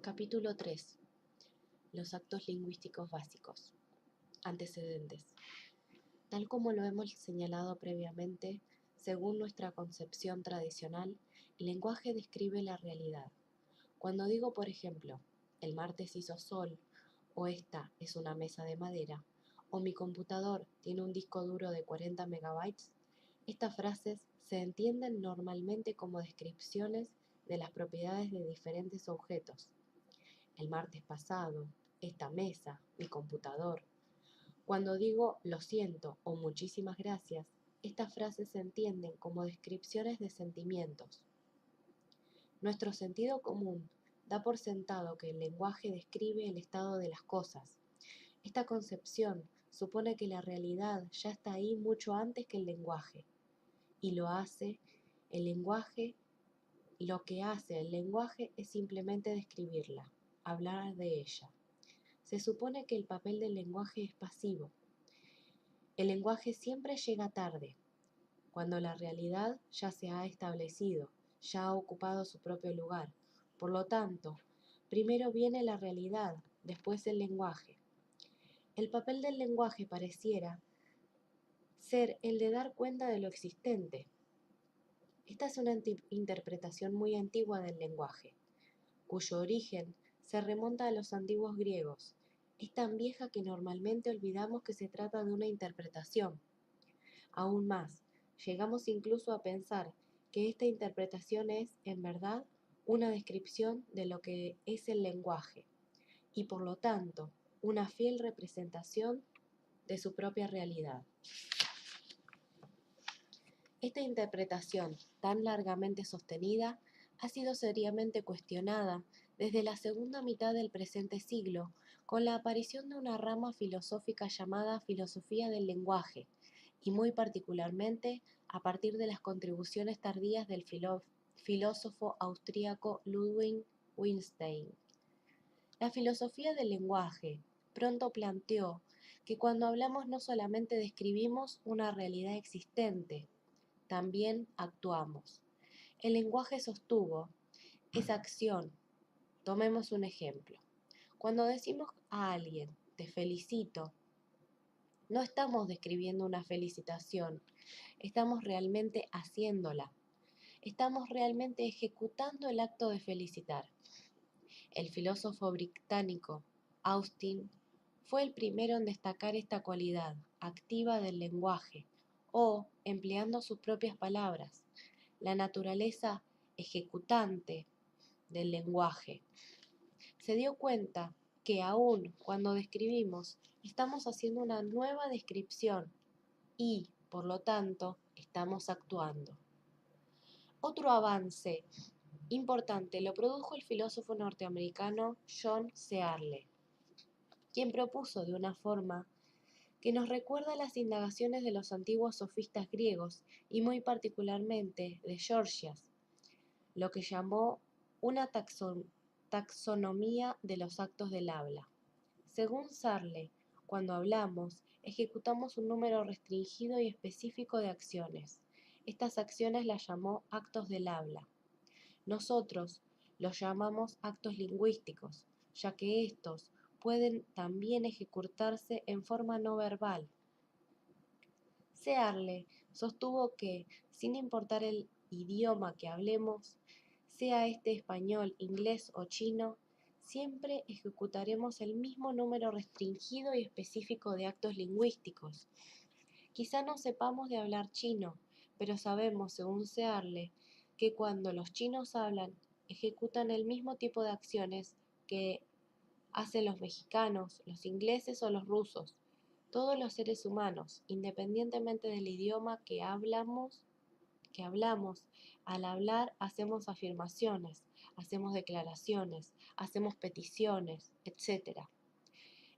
Capítulo 3. Los actos lingüísticos básicos. Antecedentes. Tal como lo hemos señalado previamente, según nuestra concepción tradicional, el lenguaje describe la realidad. Cuando digo, por ejemplo, el martes hizo sol, o esta es una mesa de madera, o mi computador tiene un disco duro de 40 megabytes, estas frases se entienden normalmente como descripciones de las propiedades de diferentes objetos. El martes pasado, esta mesa, mi computador. Cuando digo lo siento o muchísimas gracias, estas frases se entienden como descripciones de sentimientos. Nuestro sentido común da por sentado que el lenguaje describe el estado de las cosas. Esta concepción supone que la realidad ya está ahí mucho antes que el lenguaje, y lo que hace el lenguaje es simplemente describirla, hablar de ella. Se supone que el papel del lenguaje es pasivo. El lenguaje siempre llega tarde, cuando la realidad ya se ha establecido, ya ha ocupado su propio lugar. Por lo tanto, primero viene la realidad, después el lenguaje. El papel del lenguaje pareciera ser el de dar cuenta de lo existente. Esta es una interpretación muy antigua del lenguaje, cuyo origen se remonta a los antiguos griegos. Es tan vieja que normalmente olvidamos que se trata de una interpretación. Aún más, llegamos incluso a pensar que esta interpretación es, en verdad, una descripción de lo que es el lenguaje, y por lo tanto, una fiel representación de su propia realidad. Esta interpretación, tan largamente sostenida, ha sido seriamente cuestionada desde la segunda mitad del presente siglo, con la aparición de una rama filosófica llamada filosofía del lenguaje, y muy particularmente a partir de las contribuciones tardías del filósofo austríaco Ludwig Wittgenstein. La filosofía del lenguaje pronto planteó que cuando hablamos no solamente describimos una realidad existente, también actuamos. El lenguaje sostuvo esa acción. Tomemos un ejemplo. Cuando decimos a alguien, te felicito, no estamos describiendo una felicitación, estamos realmente haciéndola. Estamos realmente ejecutando el acto de felicitar. El filósofo británico Austin fue el primero en destacar esta cualidad activa del lenguaje, o, empleando sus propias palabras, la naturaleza ejecutante del lenguaje. Se dio cuenta que aun cuando describimos, estamos haciendo una nueva descripción y, por lo tanto, estamos actuando. Otro avance importante lo produjo el filósofo norteamericano John Searle, quien propuso de una forma que nos recuerda las indagaciones de los antiguos sofistas griegos y muy particularmente de Gorgias, lo que llamó una taxonomía de los actos del habla. Según Searle, cuando hablamos, ejecutamos un número restringido y específico de acciones. Estas acciones las llamó actos del habla. Nosotros los llamamos actos lingüísticos, ya que estos pueden también ejecutarse en forma no verbal. Searle sostuvo que, sin importar el idioma que hablemos, sea este español, inglés o chino, siempre ejecutaremos el mismo número restringido y específico de actos lingüísticos. Quizá no sepamos de hablar chino, pero sabemos, según Searle, que cuando los chinos hablan, ejecutan el mismo tipo de acciones que hacen los mexicanos, los ingleses o los rusos. Todos los seres humanos, independientemente del idioma que hablamos, al hablar hacemos afirmaciones, hacemos declaraciones, hacemos peticiones, etc.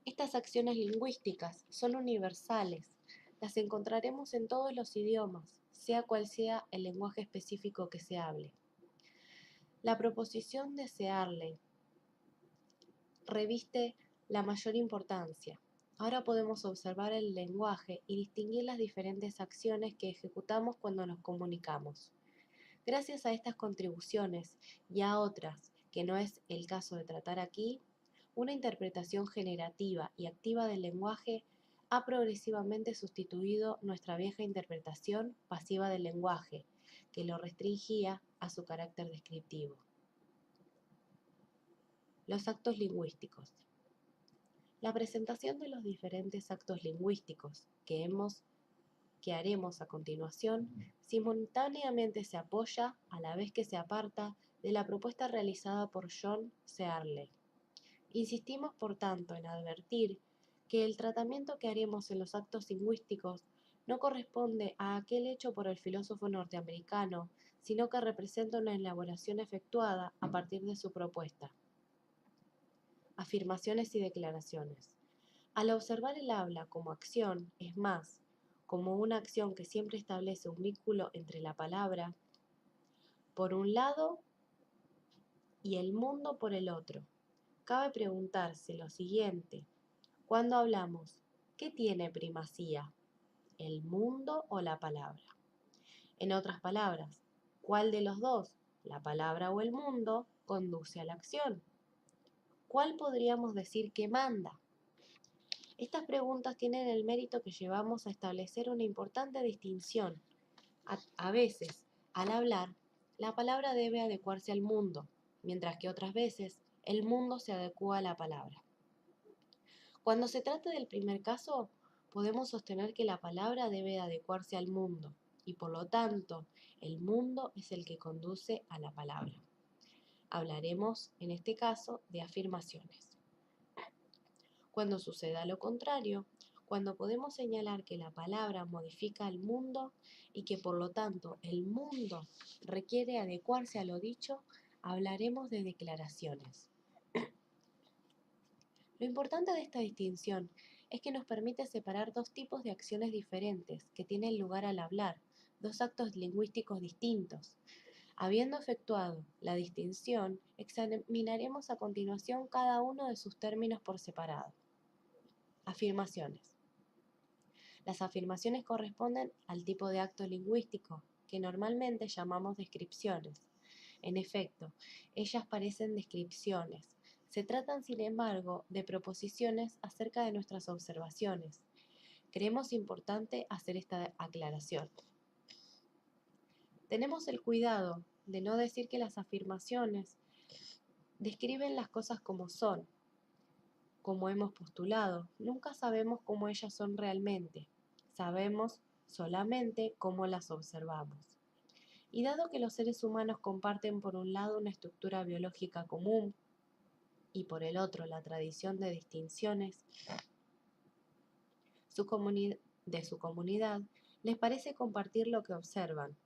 Estas acciones lingüísticas son universales. Las encontraremos en todos los idiomas, sea cual sea el lenguaje específico que se hable. La proposición de Searle reviste la mayor importancia. Ahora podemos observar el lenguaje y distinguir las diferentes acciones que ejecutamos cuando nos comunicamos. Gracias a estas contribuciones y a otras que no es el caso de tratar aquí, una interpretación generativa y activa del lenguaje ha progresivamente sustituido nuestra vieja interpretación pasiva del lenguaje, que lo restringía a su carácter descriptivo. Los actos lingüísticos. La presentación de los diferentes actos lingüísticos que haremos a continuación simultáneamente se apoya a la vez que se aparta de la propuesta realizada por John Searle. Insistimos, por tanto, en advertir que el tratamiento que haremos en los actos lingüísticos no corresponde a aquel hecho por el filósofo norteamericano, sino que representa una elaboración efectuada a partir de su propuesta. Afirmaciones y declaraciones. Al observar el habla como acción, es más, como una acción que siempre establece un vínculo entre la palabra, por un lado, y el mundo por el otro, cabe preguntarse lo siguiente: cuando hablamos, ¿qué tiene primacía? ¿El mundo o la palabra? En otras palabras, ¿cuál de los dos, la palabra o el mundo, conduce a la acción? ¿Cuál podríamos decir que manda? Estas preguntas tienen el mérito que llevamos a establecer una importante distinción. A veces, al hablar, la palabra debe adecuarse al mundo, mientras que otras veces el mundo se adecua a la palabra. Cuando se trata del primer caso, podemos sostener que la palabra debe adecuarse al mundo, y por lo tanto, el mundo es el que conduce a la palabra. Hablaremos, en este caso, de afirmaciones. Cuando suceda lo contrario, cuando podemos señalar que la palabra modifica el mundo y que por lo tanto el mundo requiere adecuarse a lo dicho, hablaremos de declaraciones. Lo importante de esta distinción es que nos permite separar dos tipos de acciones diferentes que tienen lugar al hablar, dos actos lingüísticos distintos. Habiendo efectuado la distinción, examinaremos a continuación cada uno de sus términos por separado. Afirmaciones. Las afirmaciones corresponden al tipo de acto lingüístico que normalmente llamamos descripciones. En efecto, ellas parecen descripciones. Se tratan, sin embargo, de proposiciones acerca de nuestras observaciones. Creemos importante hacer esta aclaración. Tenemos el cuidado de no decir que las afirmaciones describen las cosas como son. Como hemos postulado, nunca sabemos cómo ellas son realmente, sabemos solamente cómo las observamos. Y dado que los seres humanos comparten por un lado una estructura biológica común y por el otro la tradición de distinciones de su comunidad, les parece compartir lo que observan.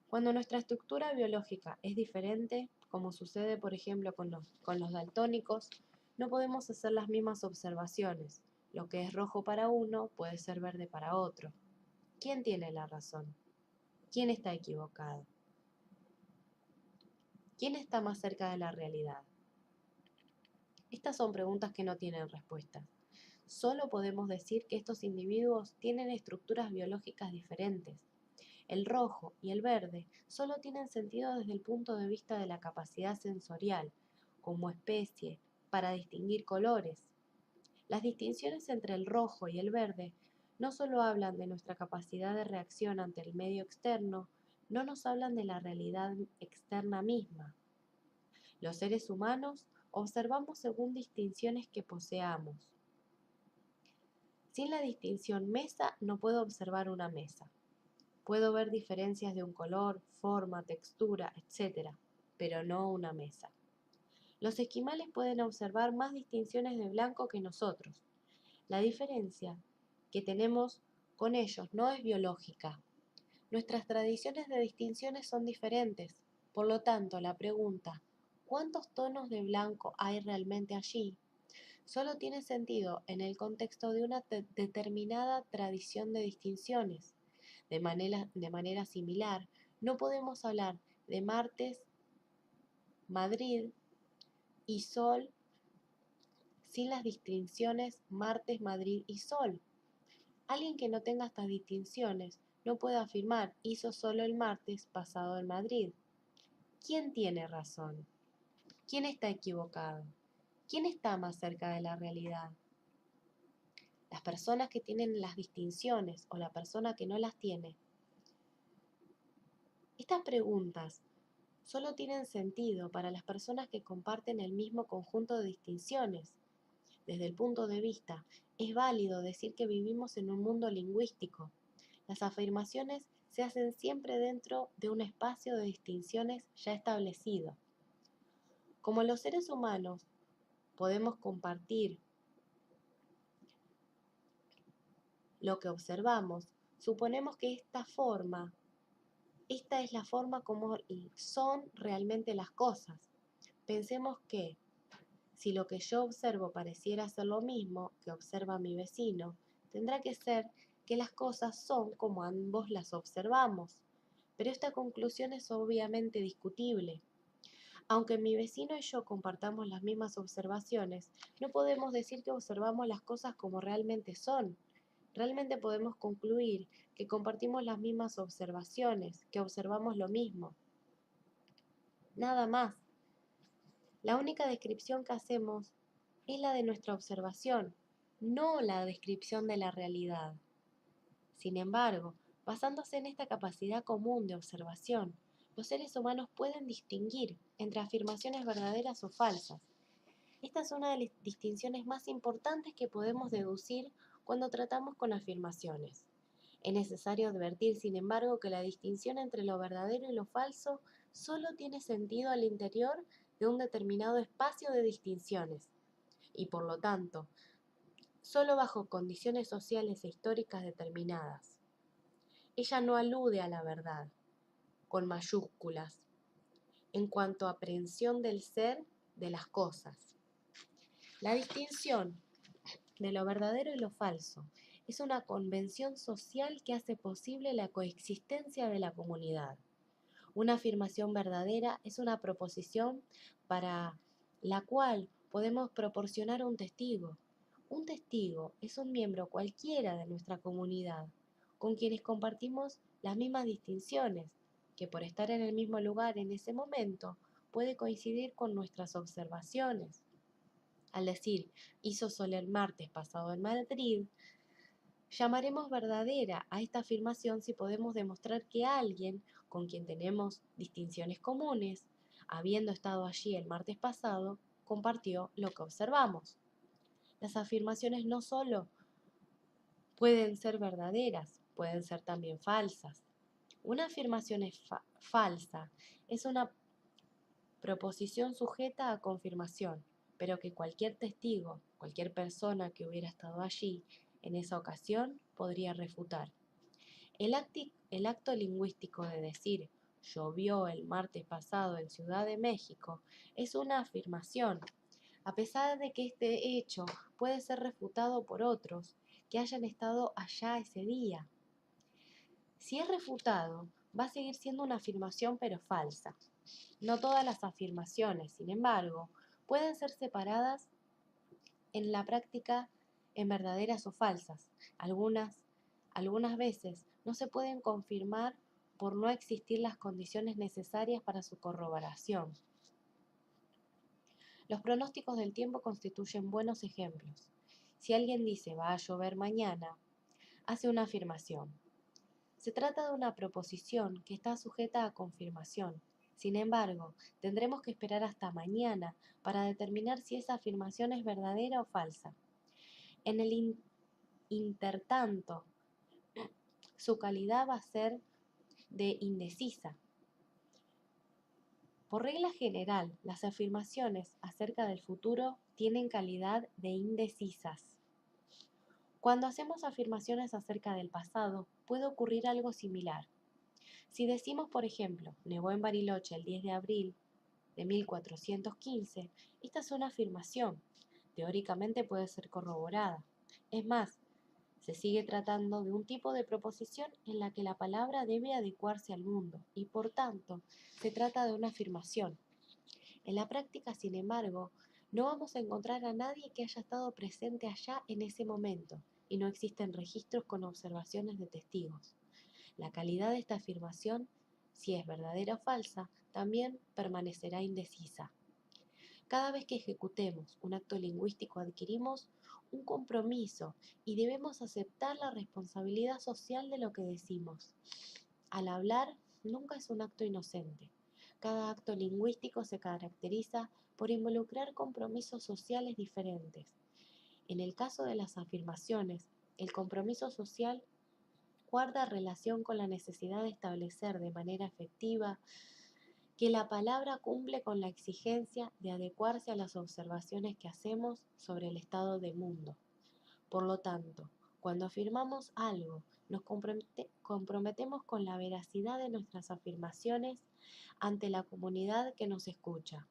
Cuando nuestra estructura biológica es diferente, como sucede por ejemplo con los daltónicos, no podemos hacer las mismas observaciones. Lo que es rojo para uno puede ser verde para otro. ¿Quién tiene la razón? ¿Quién está equivocado? ¿Quién está más cerca de la realidad? Estas son preguntas que no tienen respuesta. Solo podemos decir que estos individuos tienen estructuras biológicas diferentes. El rojo y el verde solo tienen sentido desde el punto de vista de la capacidad sensorial, como especie, para distinguir colores. Las distinciones entre el rojo y el verde no solo hablan de nuestra capacidad de reacción ante el medio externo, no nos hablan de la realidad externa misma. Los seres humanos observamos según distinciones que poseamos. Sin la distinción mesa no puedo observar una mesa. Puedo ver diferencias de un color, forma, textura, etc., pero no una mesa. Los esquimales pueden observar más distinciones de blanco que nosotros. La diferencia que tenemos con ellos no es biológica. Nuestras tradiciones de distinciones son diferentes. Por lo tanto, la pregunta, ¿cuántos tonos de blanco hay realmente allí?, solo tiene sentido en el contexto de una determinada tradición de distinciones. De manera similar, no podemos hablar de martes, Madrid y sol sin las distinciones martes, Madrid y sol. Alguien que no tenga estas distinciones no puede afirmar hizo solo el martes pasado en Madrid. ¿Quién tiene razón? ¿Quién está equivocado? ¿Quién está más cerca de la realidad? ¿Las personas que tienen las distinciones o la persona que no las tiene? Estas preguntas solo tienen sentido para las personas que comparten el mismo conjunto de distinciones. Desde el punto de vista, es válido decir que vivimos en un mundo lingüístico. Las afirmaciones se hacen siempre dentro de un espacio de distinciones ya establecido. Como los seres humanos podemos compartir lo que observamos, suponemos que esta es la forma como son realmente las cosas. Pensemos que si lo que yo observo pareciera ser lo mismo que observa mi vecino, tendrá que ser que las cosas son como ambos las observamos. Pero esta conclusión es obviamente discutible. Aunque mi vecino y yo compartamos las mismas observaciones, no podemos decir que observamos las cosas como realmente son. Realmente podemos concluir que compartimos las mismas observaciones, que observamos lo mismo. Nada más. La única descripción que hacemos es la de nuestra observación, no la descripción de la realidad. Sin embargo, basándose en esta capacidad común de observación, los seres humanos pueden distinguir entre afirmaciones verdaderas o falsas. Esta es una de las distinciones más importantes que podemos deducir cuando tratamos con afirmaciones. Es necesario advertir, sin embargo, que la distinción entre lo verdadero y lo falso solo tiene sentido al interior de un determinado espacio de distinciones y, por lo tanto, solo bajo condiciones sociales e históricas determinadas. Ella no alude a la verdad, con mayúsculas, en cuanto a aprehensión del ser de las cosas. La distinción de lo verdadero y lo falso es una convención social que hace posible la coexistencia de la comunidad. Una afirmación verdadera es una proposición para la cual podemos proporcionar un testigo. Un testigo es un miembro cualquiera de nuestra comunidad, con quienes compartimos las mismas distinciones, que por estar en el mismo lugar en ese momento puede coincidir con nuestras observaciones. Al decir, hizo sol el martes pasado en Madrid, llamaremos verdadera a esta afirmación si podemos demostrar que alguien con quien tenemos distinciones comunes, habiendo estado allí el martes pasado, compartió lo que observamos. Las afirmaciones no solo pueden ser verdaderas, pueden ser también falsas. Una afirmación es falsa, es una proposición sujeta a confirmación, pero que cualquier testigo, cualquier persona que hubiera estado allí en esa ocasión podría refutar. El acto lingüístico de decir llovió el martes pasado en Ciudad de México es una afirmación, a pesar de que este hecho puede ser refutado por otros que hayan estado allá ese día. Si es refutado, va a seguir siendo una afirmación pero falsa. No todas las afirmaciones, sin embargo, pueden ser separadas en la práctica en verdaderas o falsas. Algunas veces no se pueden confirmar por no existir las condiciones necesarias para su corroboración. Los pronósticos del tiempo constituyen buenos ejemplos. Si alguien dice va a llover mañana, hace una afirmación. Se trata de una proposición que está sujeta a confirmación. Sin embargo, tendremos que esperar hasta mañana para determinar si esa afirmación es verdadera o falsa. En el intertanto, su calidad va a ser de indecisa. Por regla general, las afirmaciones acerca del futuro tienen calidad de indecisas. Cuando hacemos afirmaciones acerca del pasado, puede ocurrir algo similar. Si decimos, por ejemplo, nevó en Bariloche el 10 de abril de 1415, esta es una afirmación. Teóricamente puede ser corroborada. Es más, se sigue tratando de un tipo de proposición en la que la palabra debe adecuarse al mundo y, por tanto, se trata de una afirmación. En la práctica, sin embargo, no vamos a encontrar a nadie que haya estado presente allá en ese momento y no existen registros con observaciones de testigos. La calidad de esta afirmación, si es verdadera o falsa, también permanecerá indecisa. Cada vez que ejecutemos un acto lingüístico adquirimos un compromiso y debemos aceptar la responsabilidad social de lo que decimos. Al hablar, nunca es un acto inocente. Cada acto lingüístico se caracteriza por involucrar compromisos sociales diferentes. En el caso de las afirmaciones, el compromiso social guarda relación con la necesidad de establecer de manera efectiva que la palabra cumple con la exigencia de adecuarse a las observaciones que hacemos sobre el estado del mundo. Por lo tanto, cuando afirmamos algo, nos comprometemos con la veracidad de nuestras afirmaciones ante la comunidad que nos escucha.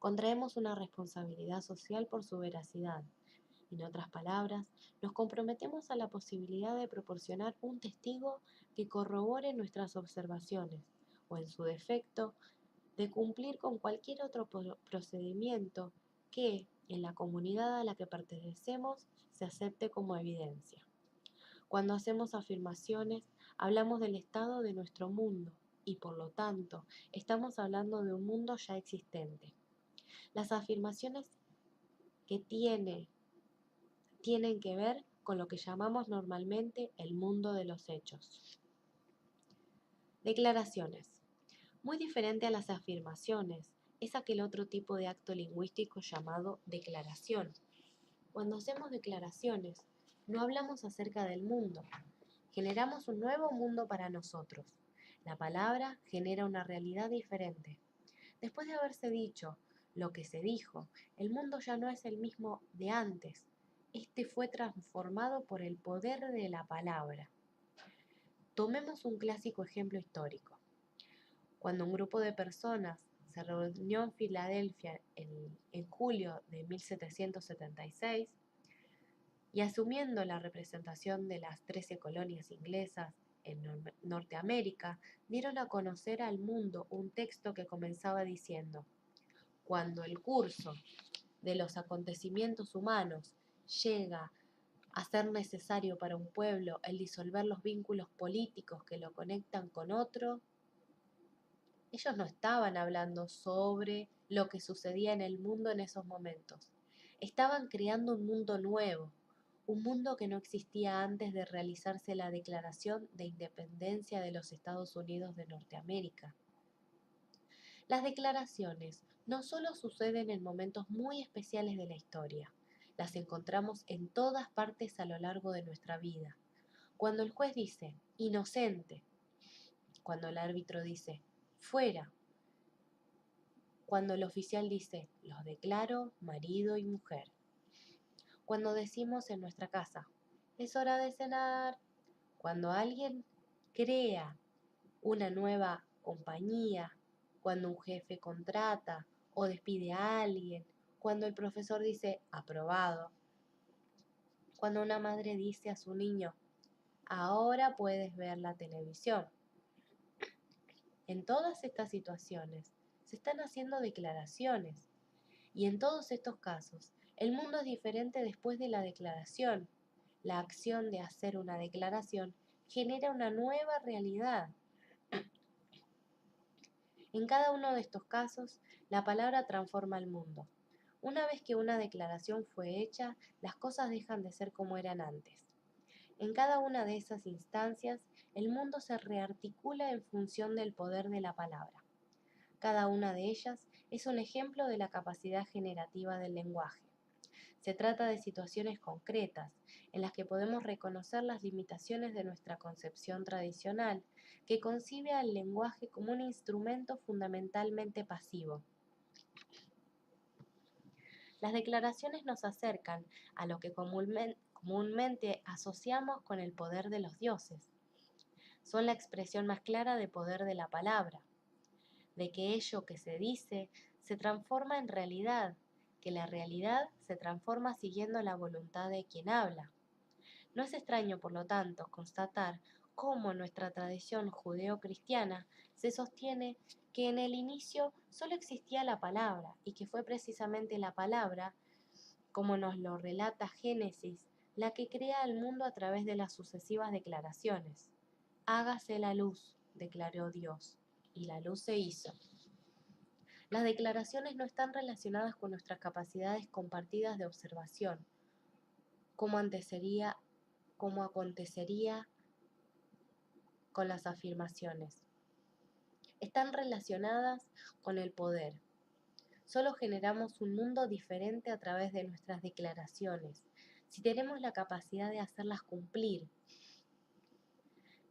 Contraemos una responsabilidad social por su veracidad. En otras palabras, nos comprometemos a la posibilidad de proporcionar un testigo que corrobore nuestras observaciones, o en su defecto, de cumplir con cualquier otro procedimiento que, en la comunidad a la que pertenecemos, se acepte como evidencia. Cuando hacemos afirmaciones, hablamos del estado de nuestro mundo y, por lo tanto, estamos hablando de un mundo ya existente. Las afirmaciones que tienen que ver con lo que llamamos normalmente el mundo de los hechos. Declaraciones. Muy diferente a las afirmaciones, es aquel otro tipo de acto lingüístico llamado declaración. Cuando hacemos declaraciones, no hablamos acerca del mundo, generamos un nuevo mundo para nosotros. La palabra genera una realidad diferente. Después de haberse dicho lo que se dijo, el mundo ya no es el mismo de antes. Este fue transformado por el poder de la palabra. Tomemos un clásico ejemplo histórico. Cuando un grupo de personas se reunió en Filadelfia en julio de 1776 y asumiendo la representación de las 13 colonias inglesas en Norteamérica, dieron a conocer al mundo un texto que comenzaba diciendo: cuando el curso de los acontecimientos humanos llega a ser necesario para un pueblo el disolver los vínculos políticos que lo conectan con otro, ellos no estaban hablando sobre lo que sucedía en el mundo en esos momentos. Estaban creando un mundo nuevo, un mundo que no existía antes de realizarse la Declaración de Independencia de los Estados Unidos de Norteamérica. Las declaraciones no solo suceden en momentos muy especiales de la historia, las encontramos en todas partes a lo largo de nuestra vida. Cuando el juez dice inocente, cuando el árbitro dice fuera, cuando el oficial dice los declaro marido y mujer, cuando decimos en nuestra casa es hora de cenar, cuando alguien crea una nueva compañía, cuando un jefe contrata o despide a alguien, cuando el profesor dice aprobado, cuando una madre dice a su niño ahora puedes ver la televisión. En todas estas situaciones se están haciendo declaraciones y en todos estos casos el mundo es diferente después de la declaración. La acción de hacer una declaración genera una nueva realidad. En cada uno de estos casos, la palabra transforma el mundo. Una vez que una declaración fue hecha, las cosas dejan de ser como eran antes. En cada una de esas instancias, el mundo se rearticula en función del poder de la palabra. Cada una de ellas es un ejemplo de la capacidad generativa del lenguaje. Se trata de situaciones concretas, en las que podemos reconocer las limitaciones de nuestra concepción tradicional, que concibe al lenguaje como un instrumento fundamentalmente pasivo. Las declaraciones nos acercan a lo que comúnmente asociamos con el poder de los dioses. Son la expresión más clara de poder de la palabra, de que ello que se dice se transforma en realidad, que la realidad se transforma siguiendo la voluntad de quien habla. No es extraño, por lo tanto, constatar cómo nuestra tradición judeo-cristiana se sostiene que en el inicio solo existía la palabra y que fue precisamente la palabra, como nos lo relata Génesis, la que crea el mundo a través de las sucesivas declaraciones. Hágase la luz, declaró Dios. y la luz se hizo. Las declaraciones no están relacionadas con nuestras capacidades compartidas de observación, como acontecería con las afirmaciones. Están relacionadas con el poder. Solo generamos un mundo diferente a través de nuestras declaraciones, si tenemos la capacidad de hacerlas cumplir.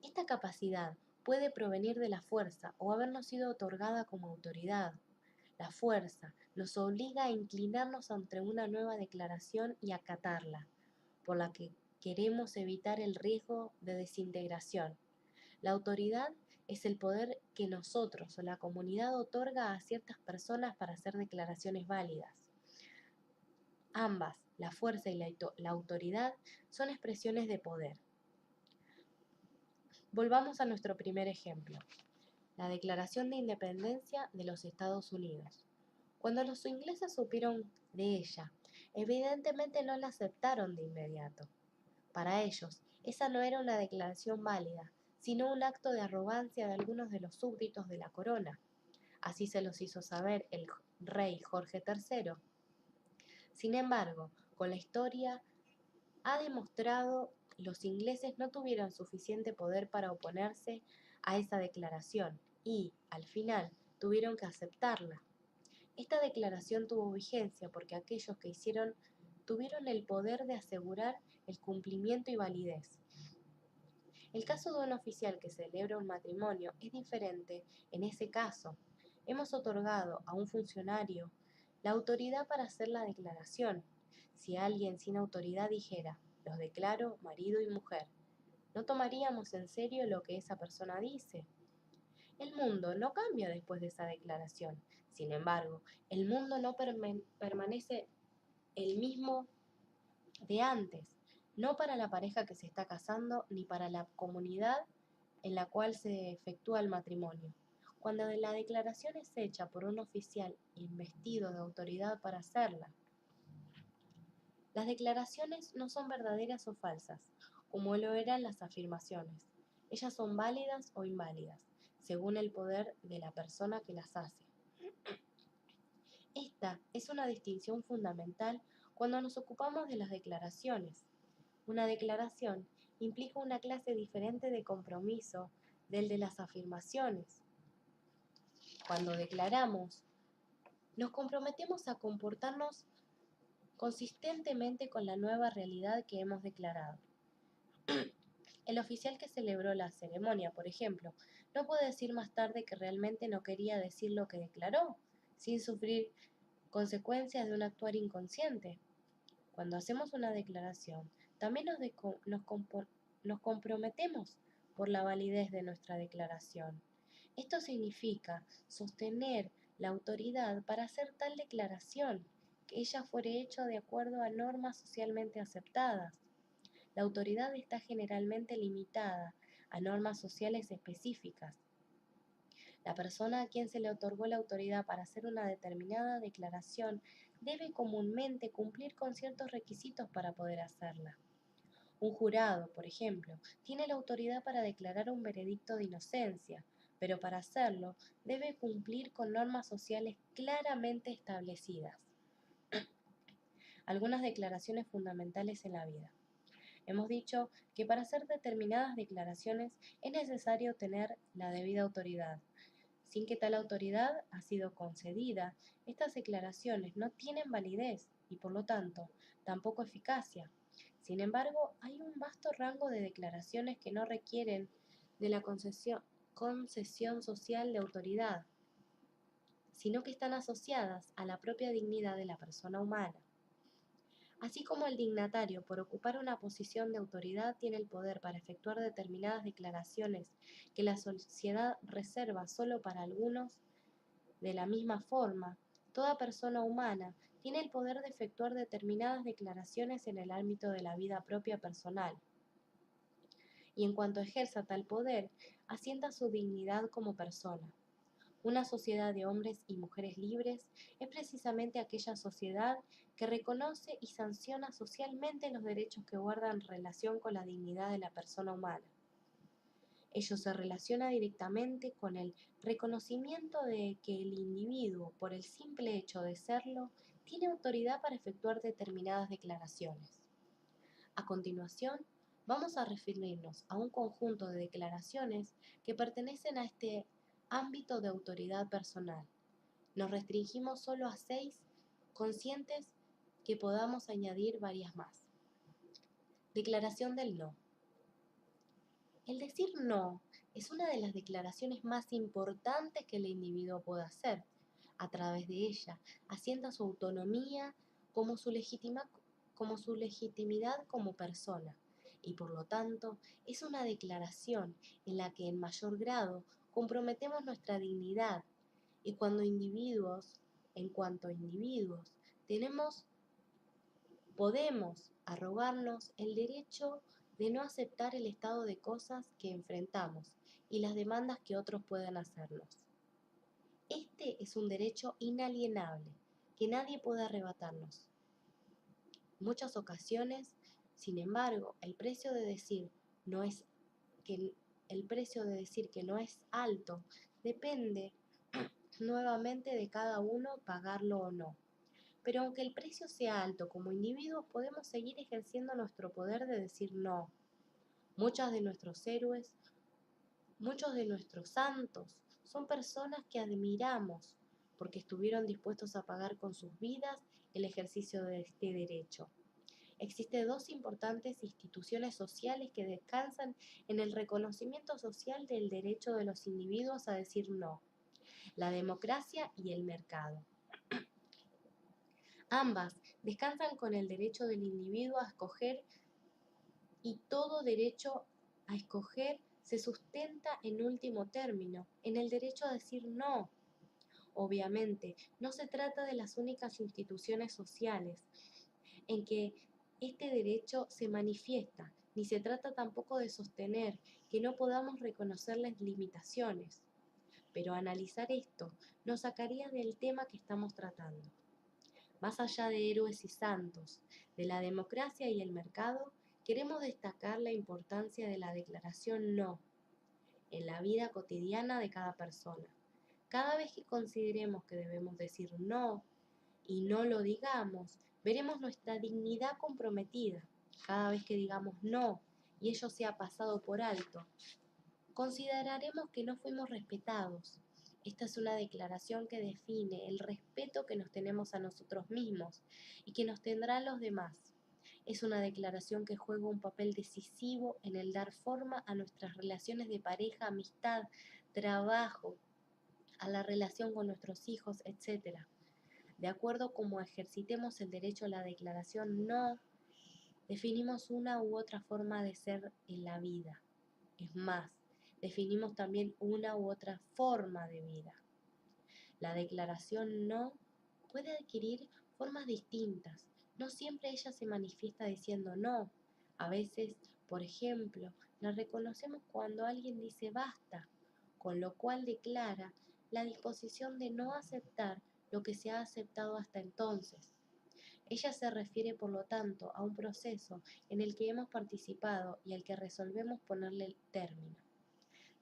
Esta capacidad puede provenir de la fuerza o habernos sido otorgada como autoridad. La fuerza nos obliga a inclinarnos ante una nueva declaración y acatarla, por la que queremos evitar el riesgo de desintegración. La autoridad es el poder que nosotros o la comunidad otorga a ciertas personas para hacer declaraciones válidas. Ambas, la fuerza y la autoridad, son expresiones de poder. Volvamos a nuestro primer ejemplo, la Declaración de Independencia de los Estados Unidos. Cuando los ingleses supieron de ella, evidentemente no la aceptaron de inmediato. Para ellos, esa no era una declaración válida, sino un acto de arrogancia de algunos de los súbditos de la corona. Así se los hizo saber el rey Jorge III. Sin embargo, con la historia ha demostrado los ingleses no tuvieron suficiente poder para oponerse a esa declaración y, al final, tuvieron que aceptarla. Esta declaración tuvo vigencia porque aquellos que hicieron tuvieron el poder de asegurar el cumplimiento y validez. El caso de un oficial que celebra un matrimonio es diferente. En ese caso, hemos otorgado a un funcionario la autoridad para hacer la declaración. Si alguien sin autoridad dijera, los declaro marido y mujer, no tomaríamos en serio lo que esa persona dice. El mundo no cambia después de esa declaración. Sin embargo, el mundo no permanece el mismo de antes, no para la pareja que se está casando ni para la comunidad en la cual se efectúa el matrimonio. Cuando la declaración es hecha por un oficial investido de autoridad para hacerla, las declaraciones no son verdaderas o falsas, como lo eran las afirmaciones. Ellas son válidas o inválidas, según el poder de la persona que las hace. Esta es una distinción fundamental cuando nos ocupamos de las declaraciones. Una declaración implica una clase diferente de compromiso del de las afirmaciones. Cuando declaramos, nos comprometemos a comportarnos consistentemente con la nueva realidad que hemos declarado. El oficial que celebró la ceremonia, por ejemplo, no puede decir más tarde que realmente no quería decir lo que declaró, sin sufrir consecuencias de un actuar inconsciente. Cuando hacemos una declaración, también nos comprometemos por la validez de nuestra declaración. Esto significa sostener la autoridad para hacer tal declaración, que ella fuere hecha de acuerdo a normas socialmente aceptadas. La autoridad está generalmente limitada a normas sociales específicas. La persona a quien se le otorgó la autoridad para hacer una determinada declaración debe comúnmente cumplir con ciertos requisitos para poder hacerla. Un jurado, por ejemplo, tiene la autoridad para declarar un veredicto de inocencia, pero para hacerlo debe cumplir con normas sociales claramente establecidas. Algunas declaraciones fundamentales en la vida. Hemos dicho que para hacer determinadas declaraciones es necesario tener la debida autoridad. Sin que tal autoridad ha sido concedida, estas declaraciones no tienen validez y, por lo tanto, tampoco eficacia. Sin embargo, hay un vasto rango de declaraciones que no requieren de la concesión social de autoridad, sino que están asociadas a la propia dignidad de la persona humana. Así como el dignatario, por ocupar una posición de autoridad, tiene el poder para efectuar determinadas declaraciones que la sociedad reserva solo para algunos, de la misma forma, toda persona humana tiene el poder de efectuar determinadas declaraciones en el ámbito de la vida propia personal. Y en cuanto ejerza tal poder, asienta su dignidad como persona. Una sociedad de hombres y mujeres libres es precisamente aquella sociedad que reconoce y sanciona socialmente los derechos que guardan relación con la dignidad de la persona humana. Ello se relaciona directamente con el reconocimiento de que el individuo, por el simple hecho de serlo, tiene autoridad para efectuar determinadas declaraciones. A continuación, vamos a referirnos a un conjunto de declaraciones que pertenecen a este ámbito de autoridad personal. Nos restringimos solo a 6, conscientes que podamos añadir varias más. Declaración del no. El decir no es una de las declaraciones más importantes que el individuo puede hacer. A través de ella, asienta su autonomía como su legitimidad como persona, y por lo tanto es una declaración en la que en mayor grado comprometemos nuestra dignidad, y en cuanto a individuos, podemos arrogarnos el derecho de no aceptar el estado de cosas que enfrentamos y las demandas que otros puedan hacernos. Este es un derecho inalienable que nadie puede arrebatarnos. En muchas ocasiones, sin embargo, el precio de decir que no es alto depende nuevamente de cada uno pagarlo o no. Pero aunque el precio sea alto, como individuos podemos seguir ejerciendo nuestro poder de decir no. Muchos de nuestros héroes, muchos de nuestros santos, son personas que admiramos porque estuvieron dispuestos a pagar con sus vidas el ejercicio de este derecho. Existen dos importantes instituciones sociales que descansan en el reconocimiento social del derecho de los individuos a decir no: la democracia y el mercado. Ambas descansan con el derecho del individuo a escoger, y todo derecho a escoger se sustenta en último término en el derecho a decir no. Obviamente, no se trata de las únicas instituciones sociales en que este derecho se manifiesta, ni se trata tampoco de sostener que no podamos reconocerles limitaciones. Pero analizar esto nos sacaría del tema que estamos tratando. Más allá de héroes y santos, de la democracia y el mercado, queremos destacar la importancia de la declaración no en la vida cotidiana de cada persona. Cada vez que consideremos que debemos decir no y no lo digamos, veremos nuestra dignidad comprometida. Cada vez que digamos no y ello sea pasado por alto, consideraremos que no fuimos respetados. Esta es una declaración que define el respeto que nos tenemos a nosotros mismos y que nos tendrán los demás. Es una declaración que juega un papel decisivo en el dar forma a nuestras relaciones de pareja, amistad, trabajo, a la relación con nuestros hijos, etc. De acuerdo a cómo ejercitemos el derecho a la declaración no, definimos una u otra forma de ser en la vida. Es más, definimos también una u otra forma de vida. La declaración no puede adquirir formas distintas. No siempre ella se manifiesta diciendo no. A veces, por ejemplo, la reconocemos cuando alguien dice basta, con lo cual declara la disposición de no aceptar lo que se ha aceptado hasta entonces. Ella se refiere, por lo tanto, a un proceso en el que hemos participado y al que resolvemos ponerle término.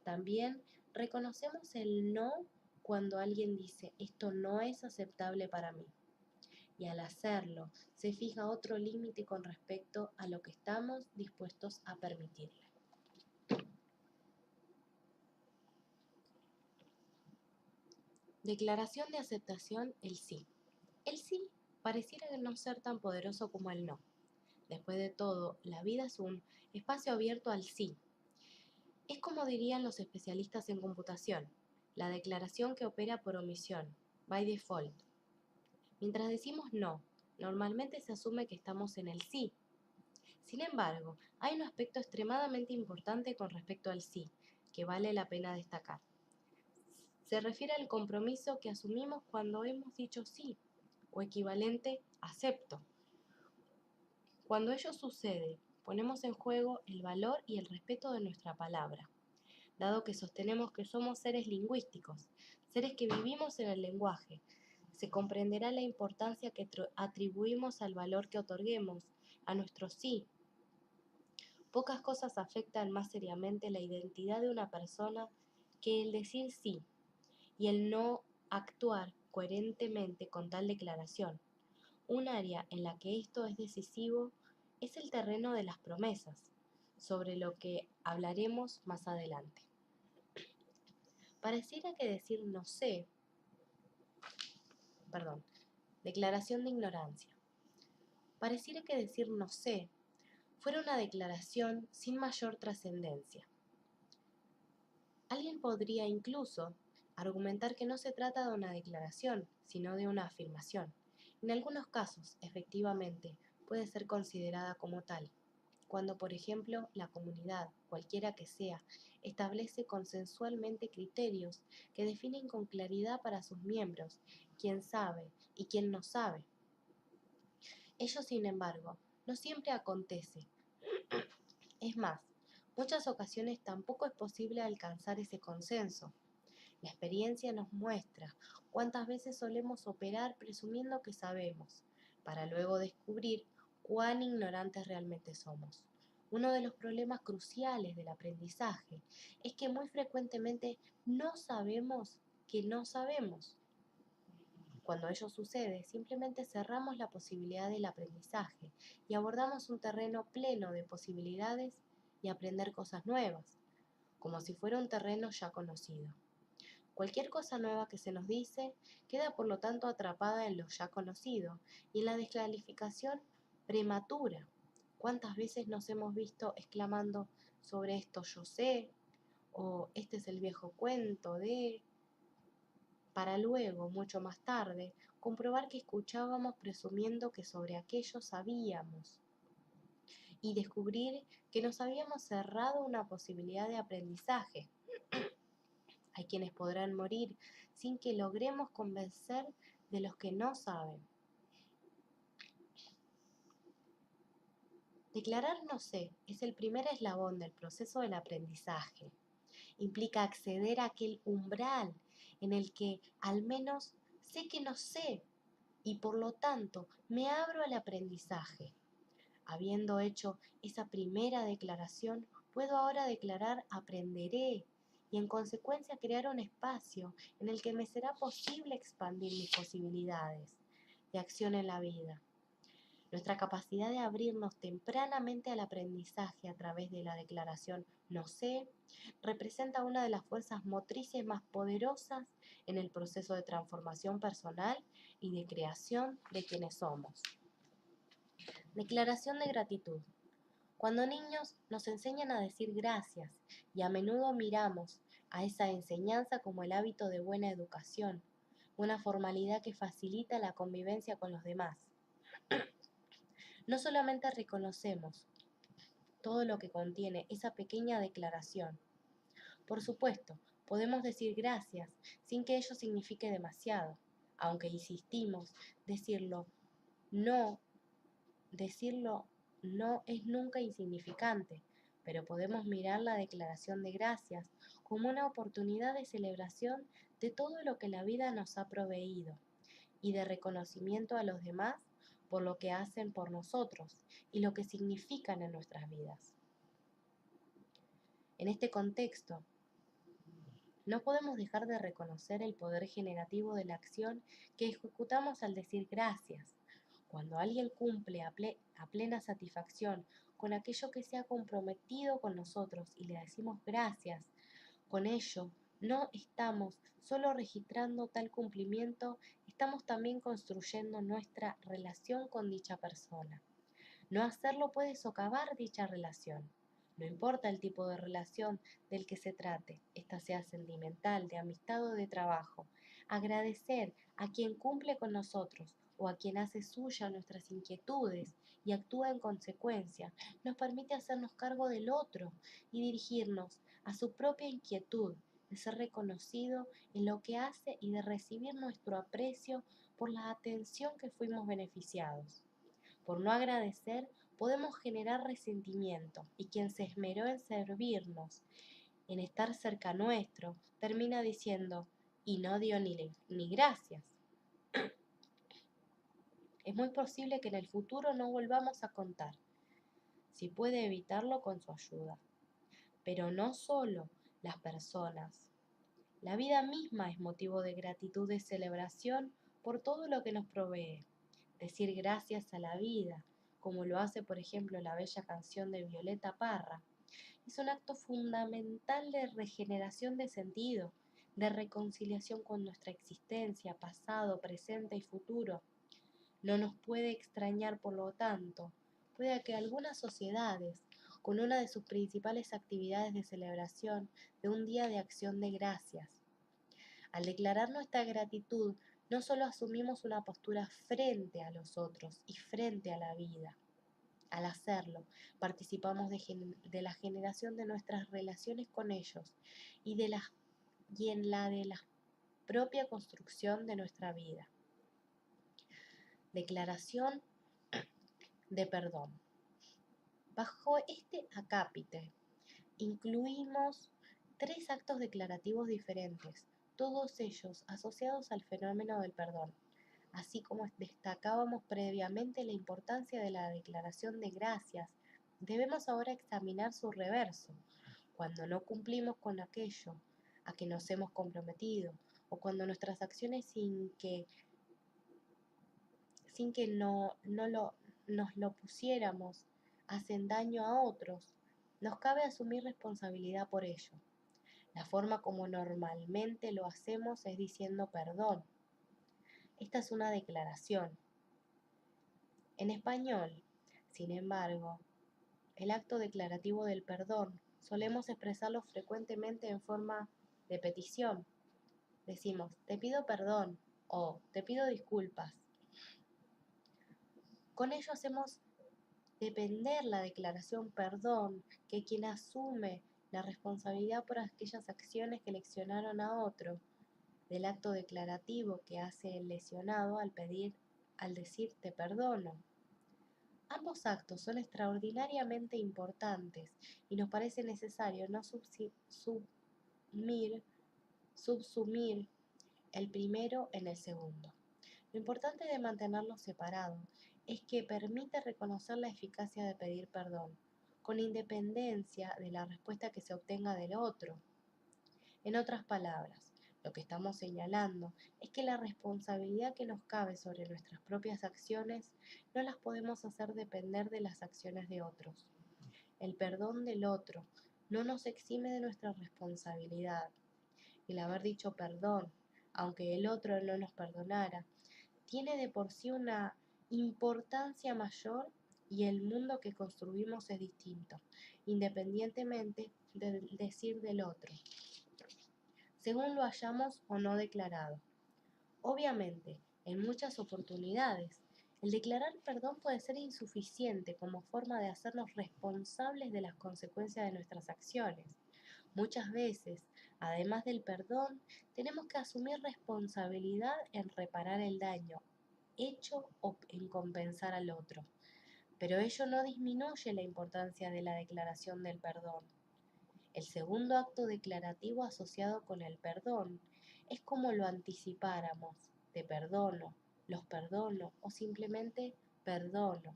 También reconocemos el no cuando alguien dice esto no es aceptable para mí, y al hacerlo se fija otro límite con respecto a lo que estamos dispuestos a permitirle. Declaración de aceptación: el sí. El sí pareciera no ser tan poderoso como el no. Después de todo, la vida es un espacio abierto al sí. Es como dirían los especialistas en computación, la declaración que opera por omisión, by default. Mientras decimos no, normalmente se asume que estamos en el sí. Sin embargo, hay un aspecto extremadamente importante con respecto al sí, que vale la pena destacar. Se refiere al compromiso que asumimos cuando hemos dicho sí, o equivalente acepto. Cuando ello sucede, ponemos en juego el valor y el respeto de nuestra palabra, dado que sostenemos que somos seres lingüísticos, seres que vivimos en el lenguaje. Se comprenderá la importancia que atribuimos al valor que otorguemos a nuestro sí. Pocas cosas afectan más seriamente la identidad de una persona que el decir sí y el no actuar coherentemente con tal declaración. Un área en la que esto es decisivo es el terreno de las promesas, sobre lo que hablaremos más adelante. Pareciera que decir no sé, declaración de ignorancia. Pareciera que decir no sé fuera una declaración sin mayor trascendencia. Alguien podría incluso argumentar que no se trata de una declaración, sino de una afirmación. En algunos casos, efectivamente, puede ser considerada como tal, cuando, por ejemplo, la comunidad, cualquiera que sea, establece consensualmente criterios que definen con claridad para sus miembros quién sabe y quién no sabe. Ello, sin embargo, no siempre acontece. Es más, muchas ocasiones tampoco es posible alcanzar ese consenso. La experiencia nos muestra cuántas veces solemos operar presumiendo que sabemos, para luego descubrir cuán ignorantes realmente somos. Uno de los problemas cruciales del aprendizaje es que muy frecuentemente no sabemos que no sabemos. Cuando ello sucede, simplemente cerramos la posibilidad del aprendizaje y abordamos un terreno pleno de posibilidades y aprender cosas nuevas, como si fuera un terreno ya conocido. Cualquier cosa nueva que se nos dice queda por lo tanto atrapada en lo ya conocido y en la descalificación prematura. ¿Cuántas veces nos hemos visto exclamando sobre esto yo sé? O este es el viejo cuento de... para luego, mucho más tarde, comprobar que escuchábamos presumiendo que sobre aquello sabíamos y descubrir que nos habíamos cerrado una posibilidad de aprendizaje. Hay quienes podrán morir sin que logremos convencer de los que no saben. Declarar no sé es el primer eslabón del proceso del aprendizaje. Implica acceder a aquel umbral en el que al menos sé que no sé y por lo tanto me abro al aprendizaje. Habiendo hecho esa primera declaración, puedo ahora declarar aprenderé y en consecuencia crear un espacio en el que me será posible expandir mis posibilidades de acción en la vida. Nuestra capacidad de abrirnos tempranamente al aprendizaje a través de la declaración no sé representa una de las fuerzas motrices más poderosas en el proceso de transformación personal y de creación de quienes somos. Declaración de gratitud. Cuando niños nos enseñan a decir gracias y a menudo miramos a esa enseñanza como el hábito de buena educación, una formalidad que facilita la convivencia con los demás. No solamente reconocemos todo lo que contiene esa pequeña declaración. Por supuesto, podemos decir gracias sin que ello signifique demasiado, aunque insistimos, no, decirlo no es nunca insignificante, pero podemos mirar la declaración de gracias como una oportunidad de celebración de todo lo que la vida nos ha proveído y de reconocimiento a los demás por lo que hacen por nosotros y lo que significan en nuestras vidas. En este contexto, no podemos dejar de reconocer el poder generativo de la acción que ejecutamos al decir gracias. Cuando alguien cumple a plena satisfacción con aquello que se ha comprometido con nosotros y le decimos gracias, con ello no estamos solo registrando tal cumplimiento, estamos también construyendo nuestra relación con dicha persona. No hacerlo puede socavar dicha relación. No importa el tipo de relación del que se trate, esta sea sentimental, de amistad o de trabajo. Agradecer a quien cumple con nosotros o a quien hace suya nuestras inquietudes y actúa en consecuencia, nos permite hacernos cargo del otro y dirigirnos a su propia inquietud de ser reconocido en lo que hace y de recibir nuestro aprecio por la atención que fuimos beneficiados. Por no agradecer, podemos generar resentimiento y quien se esmeró en servirnos, en estar cerca nuestro, termina diciendo, y no dio ni gracias. Es muy posible que en el futuro no volvamos a contar. si puede evitarlo con su ayuda. Pero no solo las personas. La vida misma es motivo de gratitud y celebración por todo lo que nos provee. Decir gracias a la vida, como lo hace por ejemplo la bella canción de Violeta Parra, es un acto fundamental de regeneración de sentido, de reconciliación con nuestra existencia, pasado, presente y futuro. No nos puede extrañar, por lo tanto, puede que algunas sociedades, con una de sus principales actividades de celebración de un día de acción de gracias. Al declarar nuestra gratitud, no solo asumimos una postura frente a los otros y frente a la vida. Al hacerlo, participamos de la generación de nuestras relaciones con ellos y en la de la propia construcción de nuestra vida. Declaración de perdón. Bajo este acápite, incluimos 3 actos declarativos diferentes, todos ellos asociados al fenómeno del perdón. Así como destacábamos previamente la importancia de la declaración de gracias, debemos ahora examinar su reverso, cuando no cumplimos con aquello a que nos hemos comprometido, o cuando nuestras acciones sin que nos lo pusiéramos hacen daño a otros, nos cabe asumir responsabilidad por ello. La forma como normalmente lo hacemos es diciendo perdón. Esta es una declaración. En español, sin embargo, el acto declarativo del perdón solemos expresarlo frecuentemente en forma de petición. Decimos, te pido perdón o te pido disculpas. Con ello hacemos depender la declaración perdón que quien asume la responsabilidad por aquellas acciones que lesionaron a otro, del acto declarativo que hace el lesionado al decir te perdono. Ambos actos son extraordinariamente importantes y nos parece necesario no subsumir el primero en el segundo. Lo importante de mantenerlos separados es que permite reconocer la eficacia de pedir perdón, con independencia de la respuesta que se obtenga del otro. En otras palabras, lo que estamos señalando es que la responsabilidad que nos cabe sobre nuestras propias acciones no las podemos hacer depender de las acciones de otros. El perdón del otro no nos exime de nuestra responsabilidad. El haber dicho perdón, aunque el otro no nos perdonara, tiene de por sí una importancia mayor y el mundo que construimos es distinto, independientemente del decir del otro, según lo hayamos o no declarado. Obviamente, en muchas oportunidades, el declarar perdón puede ser insuficiente como forma de hacernos responsables de las consecuencias de nuestras acciones. Muchas veces, además del perdón, tenemos que asumir responsabilidad en reparar el daño hecho o en compensar al otro. Pero ello no disminuye la importancia de la declaración del perdón. El segundo acto declarativo asociado con el perdón es como lo anticipáramos, te perdono, los perdono o simplemente perdono.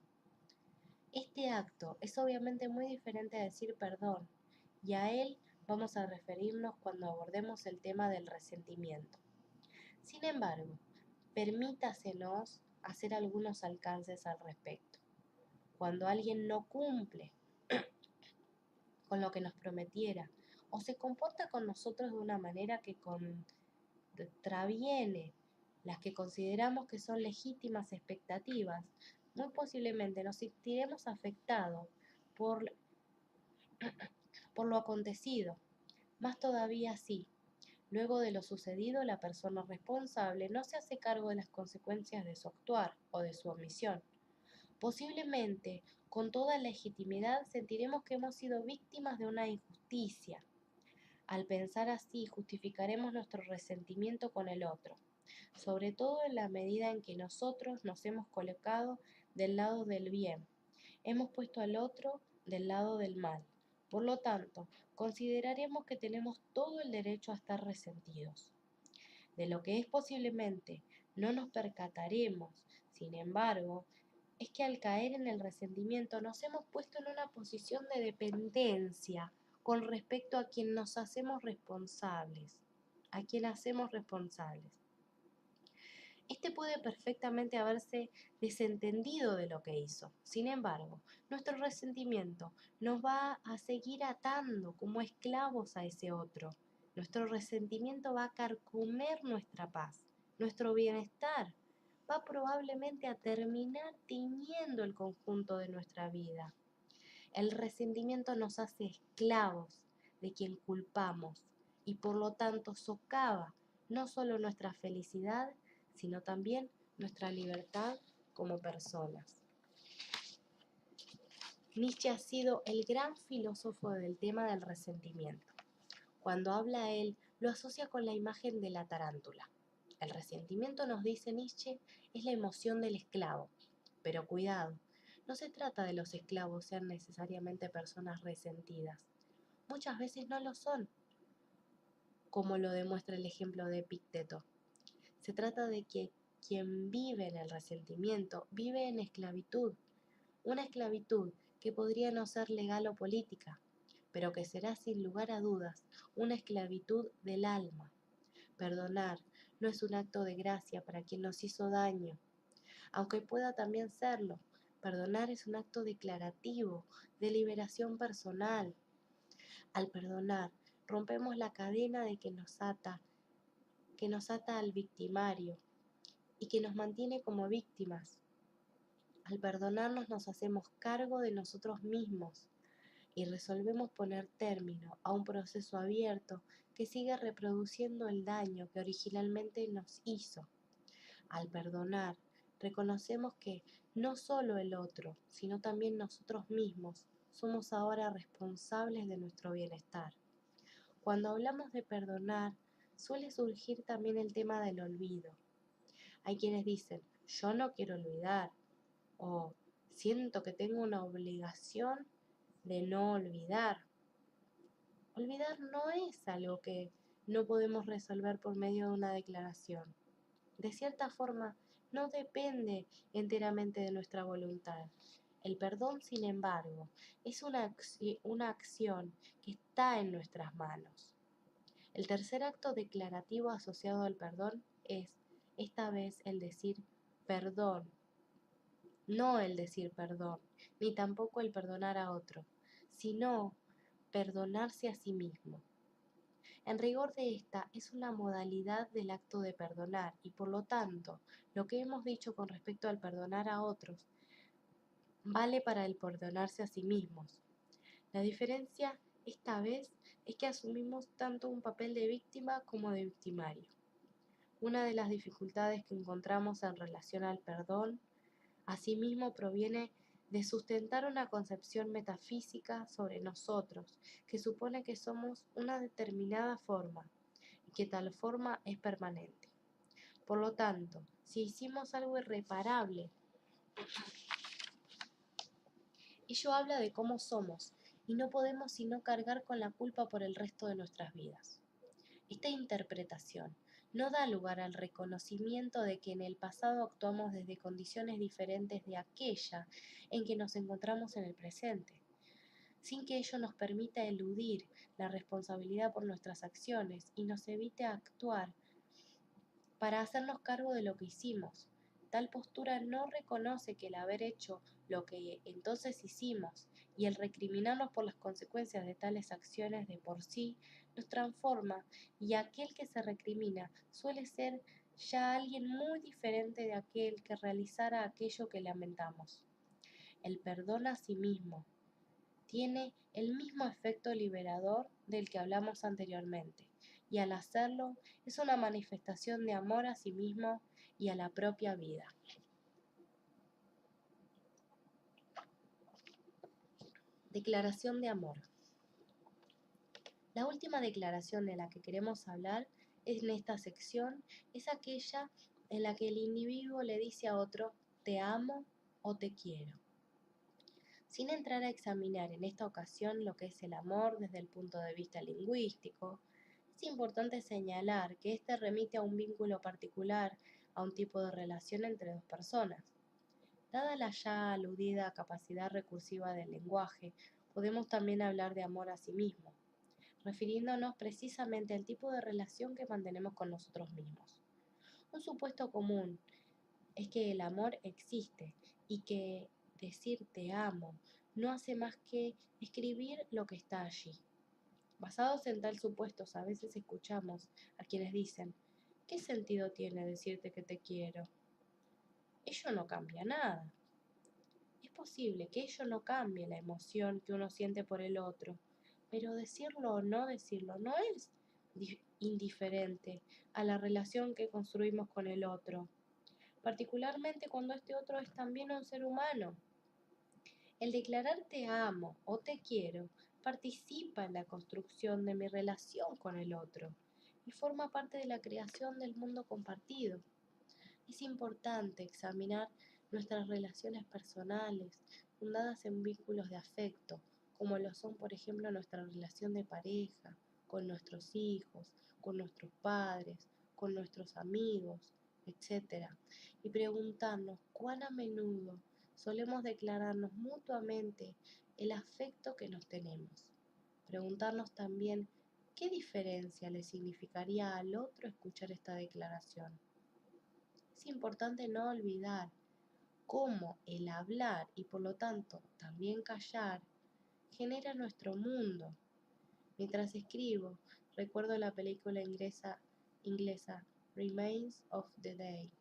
Este acto es obviamente muy diferente a decir perdón, y a él vamos a referirnos cuando abordemos el tema del resentimiento. Sin embargo, permítasenos hacer algunos alcances al respecto. Cuando alguien no cumple con lo que nos prometiera o se comporta con nosotros de una manera que contraviene las que consideramos que son legítimas expectativas, muy posiblemente nos sentiremos afectados por lo acontecido. Más todavía sí, luego de lo sucedido, la persona responsable no se hace cargo de las consecuencias de su actuar o de su omisión. Posiblemente, con toda legitimidad, sentiremos que hemos sido víctimas de una injusticia. Al pensar así, justificaremos nuestro resentimiento con el otro, sobre todo en la medida en que nosotros nos hemos colocado del lado del bien, hemos puesto al otro del lado del mal. Por lo tanto, consideraremos que tenemos todo el derecho a estar resentidos. De lo que es posiblemente no nos percataremos, sin embargo, es que al caer en el resentimiento nos hemos puesto en una posición de dependencia con respecto a quien nos hacemos responsables, a quien hacemos responsables. Este puede perfectamente haberse desentendido de lo que hizo. Sin embargo, nuestro resentimiento nos va a seguir atando como esclavos a ese otro. Nuestro resentimiento va a carcomer nuestra paz, nuestro bienestar. Va probablemente a terminar tiñendo el conjunto de nuestra vida. El resentimiento nos hace esclavos de quien culpamos y por lo tanto socava no solo nuestra felicidad, sino también nuestra libertad como personas. Nietzsche ha sido el gran filósofo del tema del resentimiento. Cuando habla él, lo asocia con la imagen de la tarántula. El resentimiento, nos dice Nietzsche, es la emoción del esclavo. Pero cuidado, no se trata de los esclavos sean necesariamente personas resentidas. Muchas veces no lo son, como lo demuestra el ejemplo de Epicteto. Se trata de que quien vive en el resentimiento vive en esclavitud, una esclavitud que podría no ser legal o política, pero que será sin lugar a dudas una esclavitud del alma. Perdonar no es un acto de gracia para quien nos hizo daño, aunque pueda también serlo. Perdonar es un acto declarativo, de liberación personal. Al perdonar, rompemos la cadena de que nos ata al victimario y que nos mantiene como víctimas. Al perdonarnos nos hacemos cargo de nosotros mismos y resolvemos poner término a un proceso abierto que sigue reproduciendo el daño que originalmente nos hizo. Al perdonar, reconocemos que no solo el otro, sino también nosotros mismos somos ahora responsables de nuestro bienestar. Cuando hablamos de perdonar, suele surgir también el tema del olvido. Hay quienes dicen, yo no quiero olvidar, o siento que tengo una obligación de no olvidar. Olvidar no es algo que no podemos resolver por medio de una declaración. De cierta forma, no depende enteramente de nuestra voluntad. El perdón, sin embargo, es una acción que está en nuestras manos. El tercer acto declarativo asociado al perdón es, esta vez, el decir perdón. No el decir perdón, ni tampoco el perdonar a otro, sino perdonarse a sí mismo. En rigor de esta es una modalidad del acto de perdonar y por lo tanto lo que hemos dicho con respecto al perdonar a otros vale para el perdonarse a sí mismos. La diferencia esta vez es que asumimos tanto un papel de víctima como de victimario. Una de las dificultades que encontramos en relación al perdón asimismo proviene de sustentar una concepción metafísica sobre nosotros que supone que somos una determinada forma y que tal forma es permanente. Por lo tanto, si hicimos algo irreparable, ello habla de cómo somos y no podemos sino cargar con la culpa por el resto de nuestras vidas. Esta interpretación no da lugar al reconocimiento de que en el pasado actuamos desde condiciones diferentes de aquella en que nos encontramos en el presente, sin que ello nos permita eludir la responsabilidad por nuestras acciones y nos evite actuar para hacernos cargo de lo que hicimos. Tal postura no reconoce que el haber hecho lo que entonces hicimos y el recriminarnos por las consecuencias de tales acciones de por sí nos transforma, y aquel que se recrimina suele ser ya alguien muy diferente de aquel que realizara aquello que lamentamos. El perdón a sí mismo tiene el mismo efecto liberador del que hablamos anteriormente, y al hacerlo es una manifestación de amor a sí mismo y a la propia vida. Declaración de amor. La última declaración de la que queremos hablar en esta sección es aquella en la que el individuo le dice a otro, te amo o te quiero. Sin entrar a examinar en esta ocasión lo que es el amor desde el punto de vista lingüístico, es importante señalar que este remite a un vínculo particular, a un tipo de relación entre dos personas. Dada la ya aludida capacidad recursiva del lenguaje, podemos también hablar de amor a sí mismo, refiriéndonos precisamente al tipo de relación que mantenemos con nosotros mismos. Un supuesto común es que el amor existe y que decir te amo no hace más que escribir lo que está allí. Basados en tal supuestos, a veces escuchamos a quienes dicen, ¿qué sentido tiene decirte que te quiero? Ello no cambia nada. Es posible que ello no cambie la emoción que uno siente por el otro, pero decirlo o no decirlo no es indiferente a la relación que construimos con el otro, particularmente cuando este otro es también un ser humano. El declarar te amo o te quiero participa en la construcción de mi relación con el otro y forma parte de la creación del mundo compartido. Es importante examinar nuestras relaciones personales fundadas en vínculos de afecto, como lo son, por ejemplo, nuestra relación de pareja, con nuestros hijos, con nuestros padres, con nuestros amigos, etc. Y preguntarnos cuán a menudo solemos declararnos mutuamente el afecto que nos tenemos. Preguntarnos también qué diferencia le significaría al otro escuchar esta declaración. Es importante no olvidar cómo el hablar y por lo tanto también callar genera nuestro mundo. Mientras escribo, recuerdo la película inglesa Remains of the Day,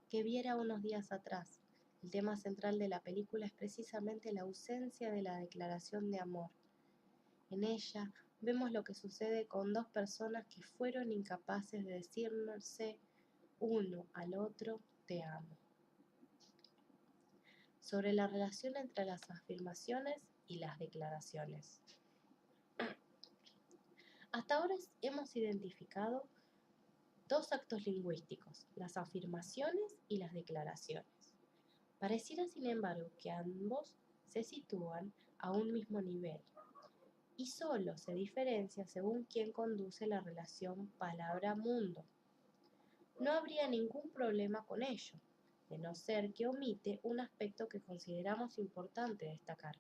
que viera unos días atrás. El tema central de la película es precisamente la ausencia de la declaración de amor. En ella vemos lo que sucede con dos personas que fueron incapaces de decirse uno al otro te amo. Sobre la relación entre las afirmaciones y las declaraciones. Hasta ahora hemos identificado dos actos lingüísticos, las afirmaciones y las declaraciones. Pareciera, sin embargo, que ambos se sitúan a un mismo nivel y solo se diferencia según quién conduce la relación palabra-mundo. No habría ningún problema con ello, de no ser que omite un aspecto que consideramos importante destacar.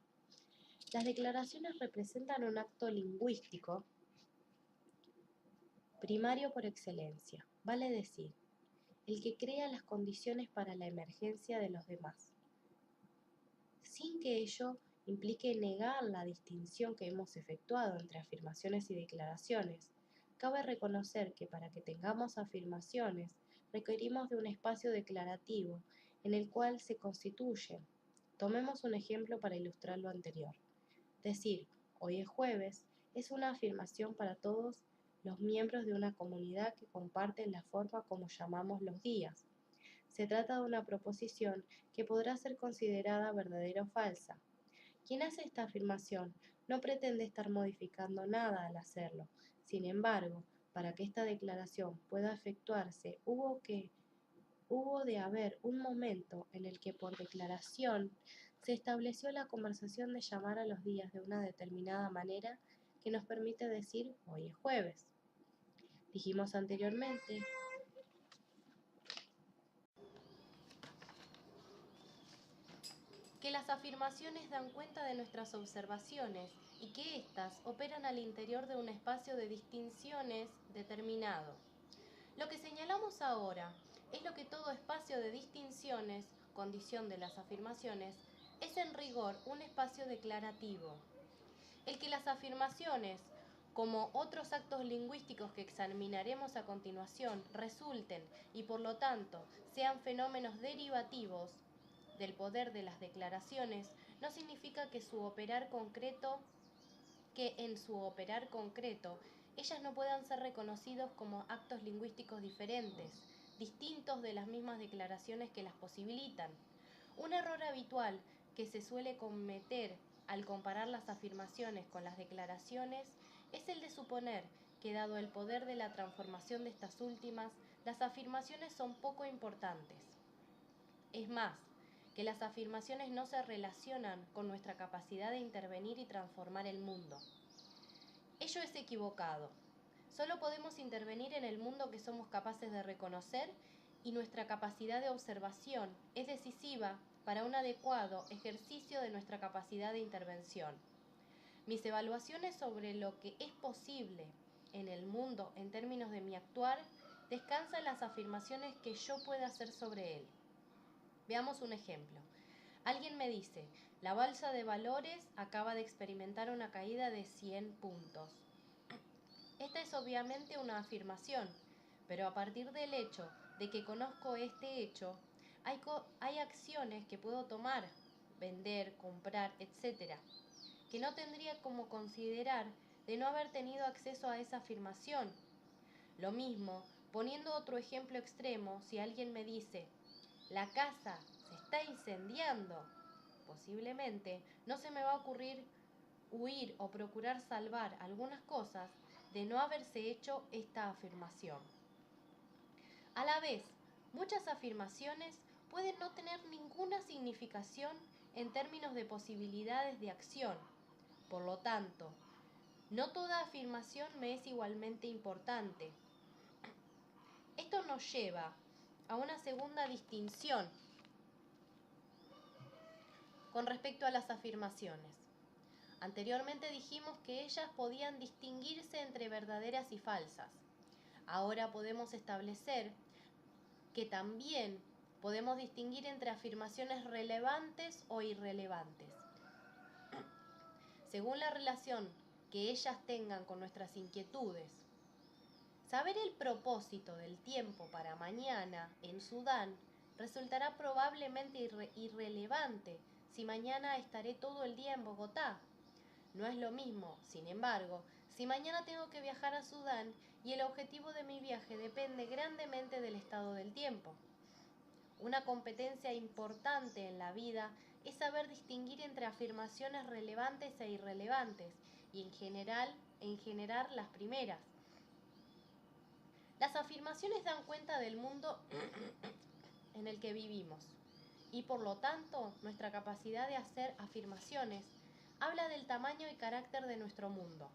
Las declaraciones representan un acto lingüístico primario por excelencia, vale decir, el que crea las condiciones para la emergencia de los demás, sin que ello implique negar la distinción que hemos efectuado entre afirmaciones y declaraciones. Cabe reconocer que para que tengamos afirmaciones requerimos de un espacio declarativo en el cual se constituyen. Tomemos un ejemplo para ilustrar lo anterior. Decir, hoy es jueves, es una afirmación para todos los miembros de una comunidad que comparten la forma como llamamos los días. Se trata de una proposición que podrá ser considerada verdadera o falsa. Quien hace esta afirmación no pretende estar modificando nada al hacerlo. Sin embargo, para que esta declaración pueda efectuarse, hubo de haber un momento en el que por declaración se estableció la conversación de llamar a los días de una determinada manera que nos permite decir hoy es jueves. Dijimos anteriormente que las afirmaciones dan cuenta de nuestras observaciones y que éstas operan al interior de un espacio de distinciones determinado. Lo que señalamos ahora es lo que todo espacio de distinciones, condición de las afirmaciones, es en rigor un espacio declarativo. El que las afirmaciones, como otros actos lingüísticos que examinaremos a continuación, resulten y por lo tanto sean fenómenos derivativos del poder de las declaraciones, no significa que en su operar concreto ellas no puedan ser reconocidos como actos lingüísticos diferentes, distintos de las mismas declaraciones que las posibilitan. Un error habitual que se suele cometer al comparar las afirmaciones con las declaraciones es el de suponer que, dado el poder de la transformación de estas últimas, las afirmaciones son poco importantes. Es más, que las afirmaciones no se relacionan con nuestra capacidad de intervenir y transformar el mundo. Ello es equivocado. Solo podemos intervenir en el mundo que somos capaces de reconocer y nuestra capacidad de observación es decisiva para un adecuado ejercicio de nuestra capacidad de intervención. Mis evaluaciones sobre lo que es posible en el mundo en términos de mi actuar descansan en las afirmaciones que yo pueda hacer sobre él. Veamos un ejemplo. Alguien me dice, la bolsa de valores acaba de experimentar una caída de 100 puntos. Esta es obviamente una afirmación, pero a partir del hecho de que conozco este hecho, hay acciones que puedo tomar, vender, comprar, etc., que no tendría como considerar de no haber tenido acceso a esa afirmación. Lo mismo, poniendo otro ejemplo extremo, si alguien me dice, la casa se está incendiando, posiblemente no se me va a ocurrir huir o procurar salvar algunas cosas de no haberse hecho esta afirmación. A la vez, muchas afirmaciones pueden no tener ninguna significación en términos de posibilidades de acción. Por lo tanto, no toda afirmación me es igualmente importante. Esto nos lleva a una segunda distinción con respecto a las afirmaciones. Anteriormente dijimos que ellas podían distinguirse entre verdaderas y falsas. Ahora podemos establecer que también podemos distinguir entre afirmaciones relevantes o irrelevantes, según la relación que ellas tengan con nuestras inquietudes. Saber el propósito del tiempo para mañana en Sudán resultará probablemente irrelevante si mañana estaré todo el día en Bogotá. No es lo mismo, sin embargo, si mañana tengo que viajar a Sudán y el objetivo de mi viaje depende grandemente del estado del tiempo. Una competencia importante en la vida es saber distinguir entre afirmaciones relevantes e irrelevantes y en generar las primeras. Las afirmaciones dan cuenta del mundo en el que vivimos y por lo tanto nuestra capacidad de hacer afirmaciones habla del tamaño y carácter de nuestro mundo.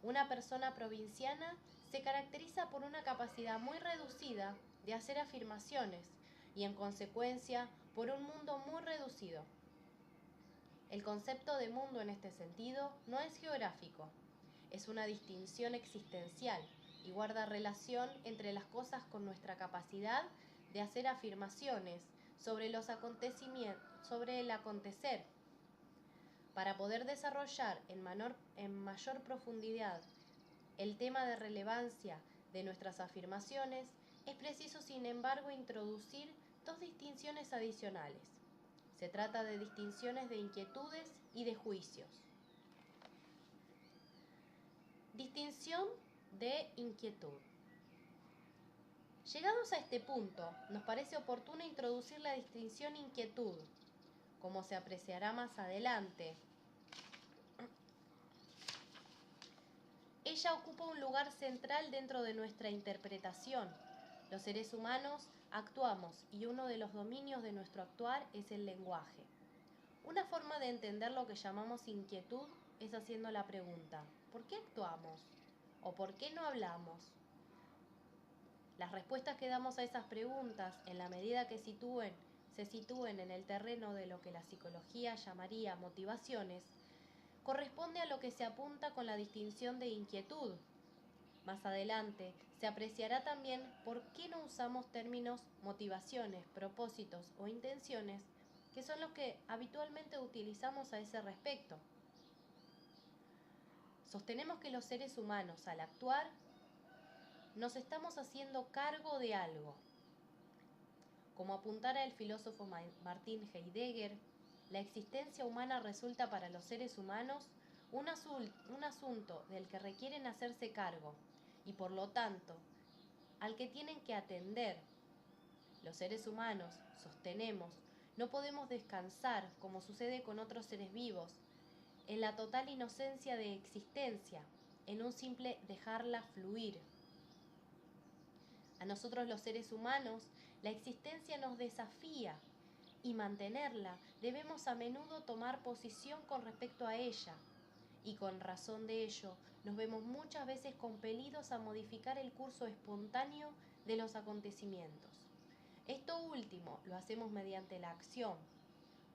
Una persona provinciana se caracteriza por una capacidad muy reducida de hacer afirmaciones y en consecuencia por un mundo muy reducido. El concepto de mundo en este sentido no es geográfico, es una distinción existencial y guarda relación entre las cosas con nuestra capacidad de hacer afirmaciones sobre el acontecer. Para poder desarrollar en mayor profundidad el tema de relevancia de nuestras afirmaciones, es preciso, sin embargo, introducir dos distinciones adicionales. Se trata de distinciones de inquietudes y de juicios. Distinción de inquietud. Llegados a este punto, nos parece oportuno introducir la distinción inquietud. Como se apreciará más adelante, ella ocupa un lugar central dentro de nuestra interpretación. Los seres humanos actuamos y uno de los dominios de nuestro actuar es el lenguaje. Una forma de entender lo que llamamos inquietud es haciendo la pregunta, ¿por qué actuamos? ¿O por qué no hablamos? Las respuestas que damos a esas preguntas, en la medida que se sitúen en el terreno de lo que la psicología llamaría motivaciones, corresponde a lo que se apunta con la distinción de inquietud. Más adelante se apreciará también por qué no usamos términos motivaciones, propósitos o intenciones, que son los que habitualmente utilizamos a ese respecto. Sostenemos que los seres humanos, al actuar, nos estamos haciendo cargo de algo. Como apuntara el filósofo Martin Heidegger, la existencia humana resulta para los seres humanos un asunto del que requieren hacerse cargo y por lo tanto al que tienen que atender. Los seres humanos, sostenemos, no podemos descansar, como sucede con otros seres vivos, en la total inocencia de existencia, en un simple dejarla fluir. A nosotros los seres humanos, la existencia nos desafía y mantenerla debemos a menudo tomar posición con respecto a ella. Y con razón de ello, nos vemos muchas veces compelidos a modificar el curso espontáneo de los acontecimientos. Esto último lo hacemos mediante la acción.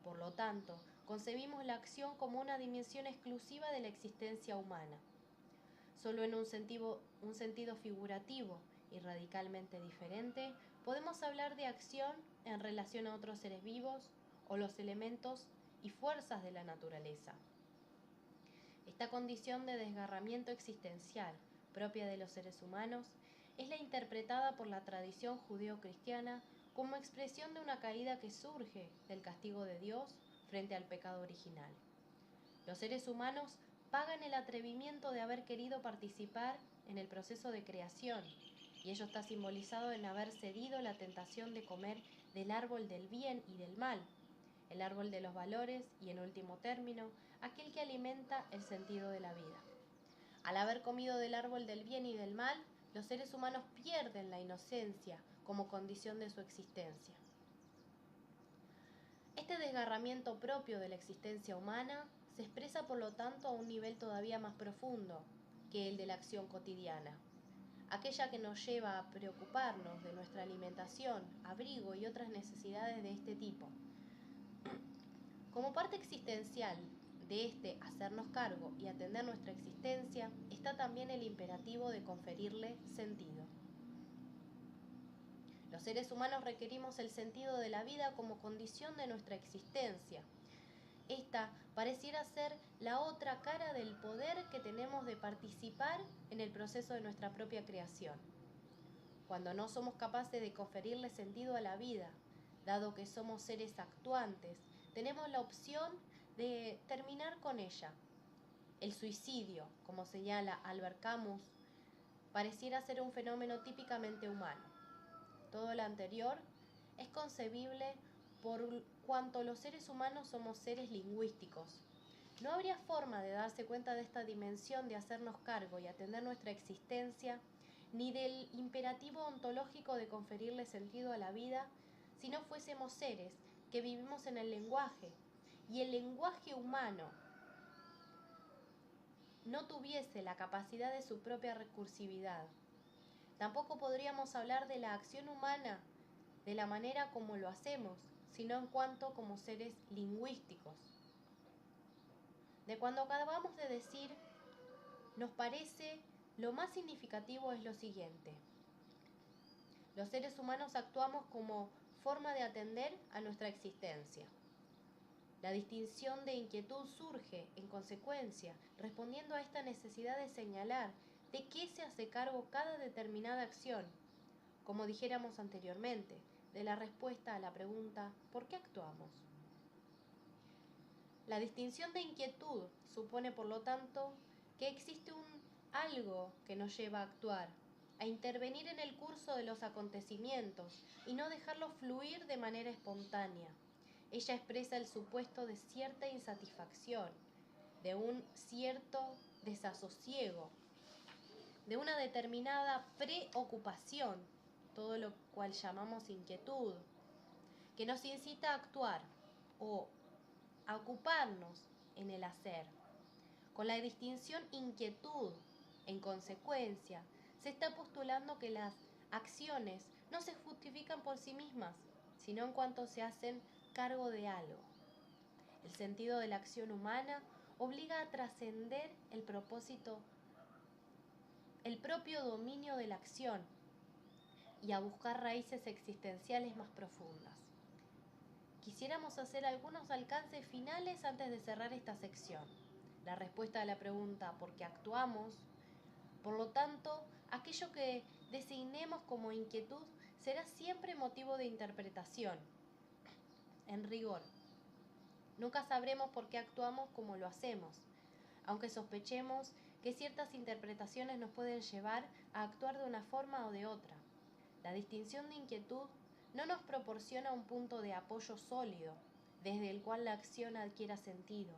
Por lo tanto, concebimos la acción como una dimensión exclusiva de la existencia humana. Solo en un sentido figurativo y radicalmente diferente, podemos hablar de acción en relación a otros seres vivos o los elementos y fuerzas de la naturaleza. Esta condición de desgarramiento existencial propia de los seres humanos es la interpretada por la tradición judeo-cristiana como expresión de una caída que surge del castigo de Dios frente al pecado original. Los seres humanos pagan el atrevimiento de haber querido participar en el proceso de creación, y ello está simbolizado en haber cedido la tentación de comer del árbol del bien y del mal, el árbol de los valores y, en último término, aquel que alimenta el sentido de la vida. Al haber comido del árbol del bien y del mal, los seres humanos pierden la inocencia como condición de su existencia. Este desgarramiento propio de la existencia humana se expresa, por lo tanto, a un nivel todavía más profundo que el de la acción cotidiana, aquella que nos lleva a preocuparnos de nuestra alimentación, abrigo y otras necesidades de este tipo. Como parte existencial de este hacernos cargo y atender nuestra existencia, está también el imperativo de conferirle sentido. Los seres humanos requerimos el sentido de la vida como condición de nuestra existencia. Esta pareciera ser la otra cara del poder que tenemos de participar en el proceso de nuestra propia creación. Cuando no somos capaces de conferirle sentido a la vida, dado que somos seres actuantes, tenemos la opción de terminar con ella. El suicidio, como señala Albert Camus, pareciera ser un fenómeno típicamente humano. Todo lo anterior es concebible por cuanto los seres humanos somos seres lingüísticos. No habría forma de darse cuenta de esta dimensión de hacernos cargo y atender nuestra existencia, ni del imperativo ontológico de conferirle sentido a la vida, si no fuésemos seres que vivimos en el lenguaje, y el lenguaje humano no tuviese la capacidad de su propia recursividad. Tampoco podríamos hablar de la acción humana de la manera como lo hacemos, sino en cuanto como seres lingüísticos. De cuando acabamos de decir, nos parece lo más significativo es lo siguiente. Los seres humanos actuamos como forma de atender a nuestra existencia. La distinción de inquietud surge, en consecuencia, respondiendo a esta necesidad de señalar de qué se hace cargo cada determinada acción, como dijéramos anteriormente, de la respuesta a la pregunta ¿por qué actuamos? La distinción de inquietud supone, por lo tanto, que existe un algo que nos lleva a actuar, a intervenir en el curso de los acontecimientos y no dejarlo fluir de manera espontánea. Ella expresa el supuesto de cierta insatisfacción, de un cierto desasosiego, de una determinada preocupación, todo lo cual llamamos inquietud, que nos incita a actuar o a ocuparnos en el hacer. Con la distinción inquietud, en consecuencia, se está postulando que las acciones no se justifican por sí mismas, sino en cuanto se hacen cargo de algo. El sentido de la acción humana obliga a trascender el propósito, el propio dominio de la acción y a buscar raíces existenciales más profundas. Quisiéramos hacer algunos alcances finales antes de cerrar esta sección. La respuesta a la pregunta ¿por qué actuamos? Por lo tanto, aquello que designemos como inquietud será siempre motivo de interpretación. En rigor, nunca sabremos por qué actuamos como lo hacemos, aunque sospechemos que ciertas interpretaciones nos pueden llevar a actuar de una forma o de otra. La distinción de inquietud no nos proporciona un punto de apoyo sólido desde el cual la acción adquiera sentido.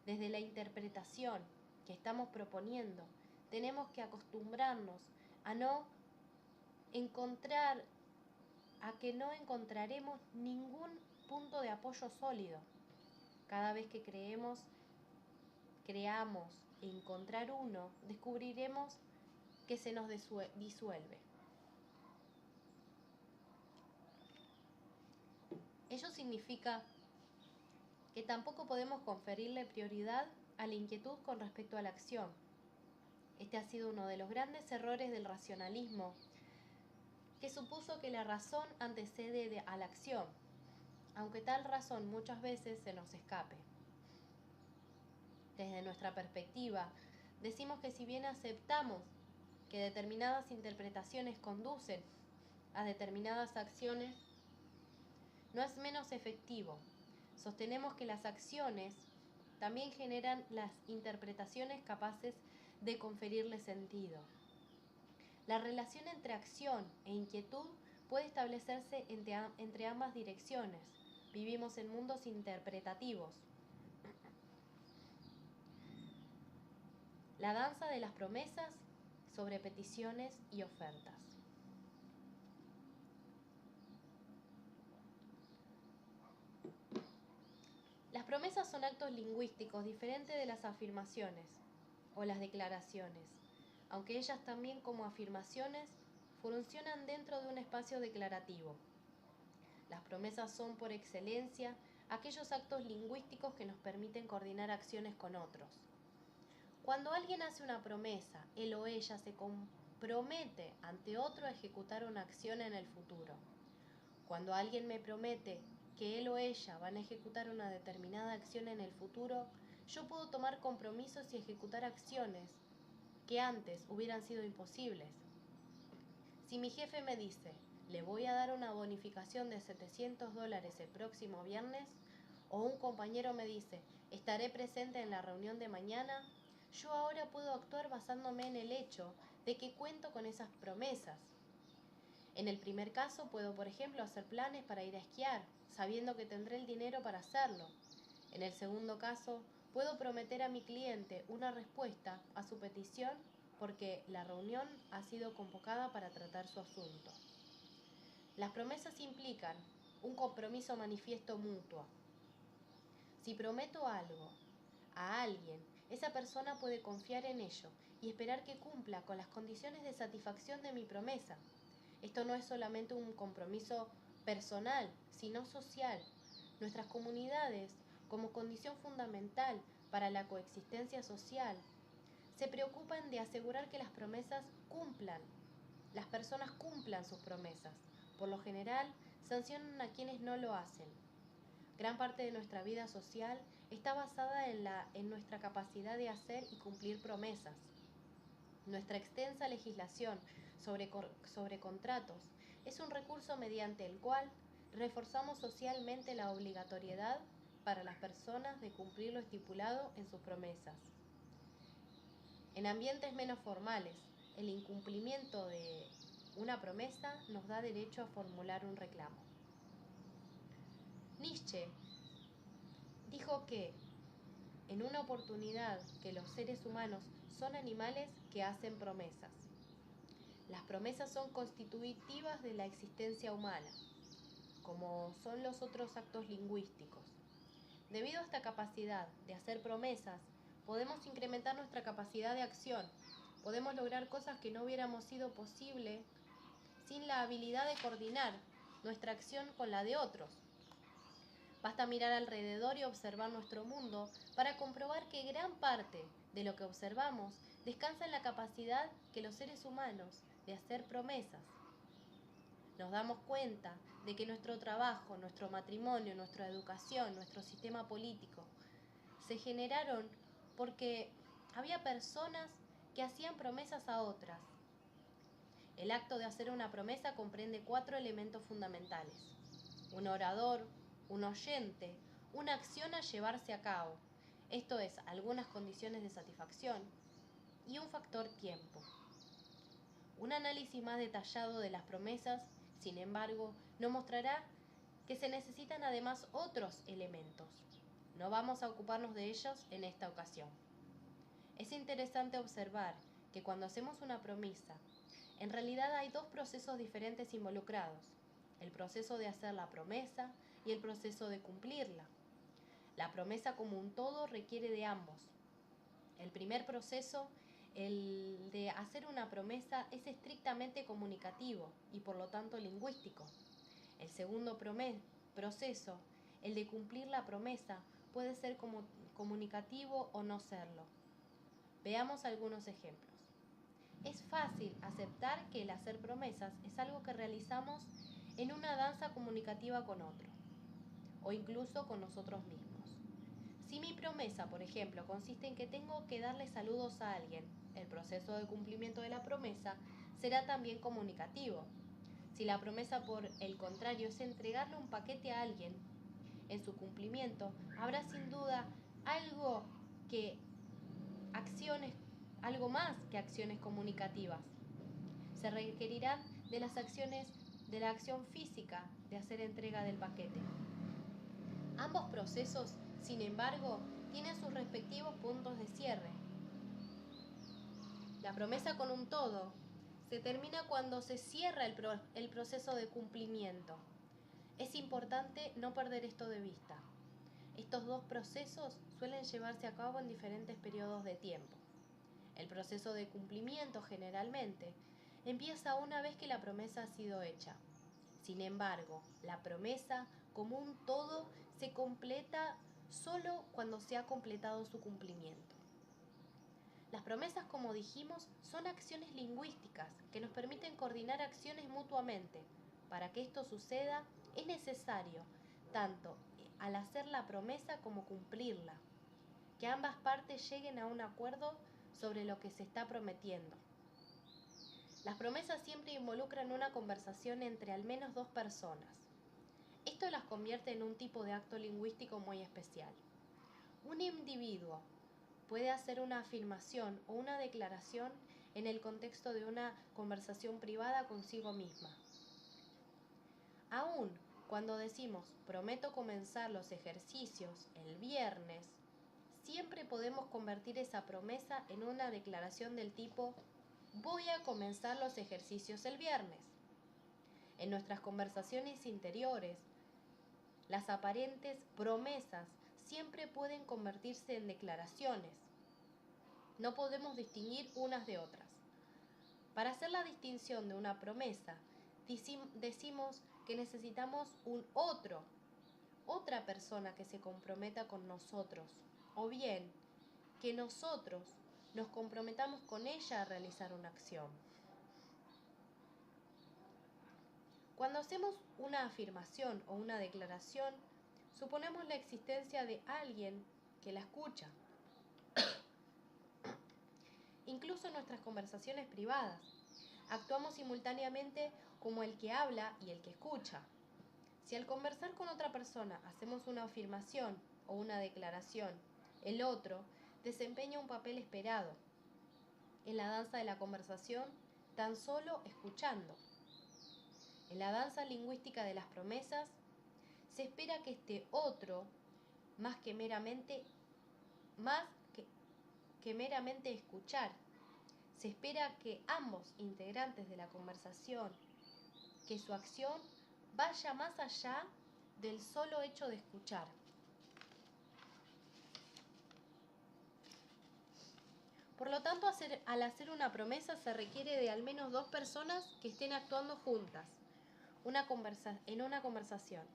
Desde la interpretación que estamos proponiendo, tenemos que acostumbrarnos a que no encontraremos ningún punto de apoyo sólido. Cada vez que creamos encontrar uno, descubriremos que se nos disuelve. Ello significa que tampoco podemos conferirle prioridad a la inquietud con respecto a la acción. Este ha sido uno de los grandes errores del racionalismo, que supuso que la razón antecede a la acción, aunque tal razón muchas veces se nos escape. Desde nuestra perspectiva, decimos que si bien aceptamos que determinadas interpretaciones conducen a determinadas acciones, no es menos efectivo. Sostenemos que las acciones también generan las interpretaciones capaces de conferirle sentido. La relación entre acción e inquietud puede establecerse entre ambas direcciones. Vivimos en mundos interpretativos. La danza de las promesas sobre peticiones y ofertas. Las promesas son actos lingüísticos diferentes de las afirmaciones o las declaraciones, aunque ellas también como afirmaciones funcionan dentro de un espacio declarativo. Las promesas son por excelencia aquellos actos lingüísticos que nos permiten coordinar acciones con otros. Cuando alguien hace una promesa, él o ella se compromete ante otro a ejecutar una acción en el futuro. Cuando alguien me promete que él o ella van a ejecutar una determinada acción en el futuro, yo puedo tomar compromisos y ejecutar acciones que antes hubieran sido imposibles. Si mi jefe me dice, le voy a dar una bonificación de $700 el próximo viernes, o un compañero me dice, estaré presente en la reunión de mañana, yo ahora puedo actuar basándome en el hecho de que cuento con esas promesas. En el primer caso puedo, por ejemplo, hacer planes para ir a esquiar, sabiendo que tendré el dinero para hacerlo. En el segundo caso, puedo prometer a mi cliente una respuesta a su petición porque la reunión ha sido convocada para tratar su asunto. Las promesas implican un compromiso manifiesto mutuo. Si prometo algo a alguien, esa persona puede confiar en ello y esperar que cumpla con las condiciones de satisfacción de mi promesa. Esto no es solamente un compromiso personal, sino social. Nuestras comunidades, como condición fundamental para la coexistencia social, se preocupan de asegurar que las personas cumplan sus promesas. Por lo general, sancionan a quienes no lo hacen. Gran parte de nuestra vida social está basada en nuestra capacidad de hacer y cumplir promesas. Nuestra extensa legislación sobre contratos es un recurso mediante el cual reforzamos socialmente la obligatoriedad para las personas de cumplir lo estipulado en sus promesas. En ambientes menos formales, el incumplimiento de una promesa nos da derecho a formular un reclamo. Nietzsche dijo que en una oportunidad que los seres humanos son animales que hacen promesas. Las promesas son constitutivas de la existencia humana, como son los otros actos lingüísticos. Debido a esta capacidad de hacer promesas, podemos incrementar nuestra capacidad de acción. Podemos lograr cosas que no hubiéramos sido posible sin la habilidad de coordinar nuestra acción con la de otros. Basta mirar alrededor y observar nuestro mundo para comprobar que gran parte de lo que observamos descansa en la capacidad que los seres humanos de hacer promesas. Nos damos cuenta de que nuestro trabajo, nuestro matrimonio, nuestra educación, nuestro sistema político se generaron porque había personas que hacían promesas a otras. El acto de hacer una promesa comprende 4 elementos fundamentales: un orador, un oyente, una acción a llevarse a cabo, esto es, algunas condiciones de satisfacción, y un factor tiempo. Un análisis más detallado de las promesas, sin embargo, nos mostrará que se necesitan además otros elementos. No vamos a ocuparnos de ellos en esta ocasión. Es interesante observar que cuando hacemos una promesa, en realidad hay 2 procesos diferentes involucrados: el proceso de hacer la promesa y el proceso de cumplirla. La promesa como un todo requiere de ambos. El primer proceso, el de hacer una promesa, es estrictamente comunicativo y por lo tanto lingüístico. El segundo proceso, el de cumplir la promesa, puede ser comunicativo o no serlo. Veamos algunos ejemplos. Es fácil aceptar que el hacer promesas es algo que realizamos en una danza comunicativa con otro, o incluso con nosotros mismos. Si mi promesa, por ejemplo, consiste en que tengo que darle saludos a alguien, el proceso de cumplimiento de la promesa será también comunicativo. Si la promesa, por el contrario, es entregarle un paquete a alguien, en su cumplimiento habrá sin duda algo más que acciones comunicativas. Se requerirán de las acciones de la acción física de hacer entrega del paquete. Ambos procesos, sin embargo, tienen sus respectivos puntos de cierre. La promesa con un todo se termina cuando se cierra el proceso de cumplimiento. Es importante no perder esto de vista. Estos dos procesos suelen llevarse a cabo en diferentes periodos de tiempo. El proceso de cumplimiento generalmente empieza una vez que la promesa ha sido hecha. Sin embargo, la promesa como un todo se completa solo cuando se ha completado su cumplimiento. Las promesas, como dijimos, son acciones lingüísticas que nos permiten coordinar acciones mutuamente. Para que esto suceda, es necesario, tanto al hacer la promesa como cumplirla, que ambas partes lleguen a un acuerdo sobre lo que se está prometiendo. Las promesas siempre involucran una conversación entre al menos dos personas. Esto las convierte en un tipo de acto lingüístico muy especial. Un individuo puede hacer una afirmación o una declaración en el contexto de una conversación privada consigo misma. Aún cuando decimos prometo comenzar los ejercicios el viernes, siempre podemos convertir esa promesa en una declaración del tipo voy a comenzar los ejercicios el viernes. En nuestras conversaciones interiores, las aparentes promesas siempre pueden convertirse en declaraciones. No podemos distinguir unas de otras. Para hacer la distinción de una promesa, decimos que necesitamos otra persona que se comprometa con nosotros, o bien que nosotros nos comprometamos con ella a realizar una acción. Cuando hacemos una afirmación o una declaración, suponemos la existencia de alguien que la escucha. Incluso en nuestras conversaciones privadas, actuamos simultáneamente como el que habla y el que escucha. Si al conversar con otra persona hacemos una afirmación o una declaración, el otro desempeña un papel esperado en la danza de la conversación, tan solo escuchando. En la danza lingüística de las promesas, se espera que este otro, más que meramente escuchar, se espera que ambos integrantes de la conversación, que su acción vaya más allá del solo hecho de escuchar. Por lo tanto, al hacer una promesa se requiere de al menos dos personas que estén actuando juntas en una conversación.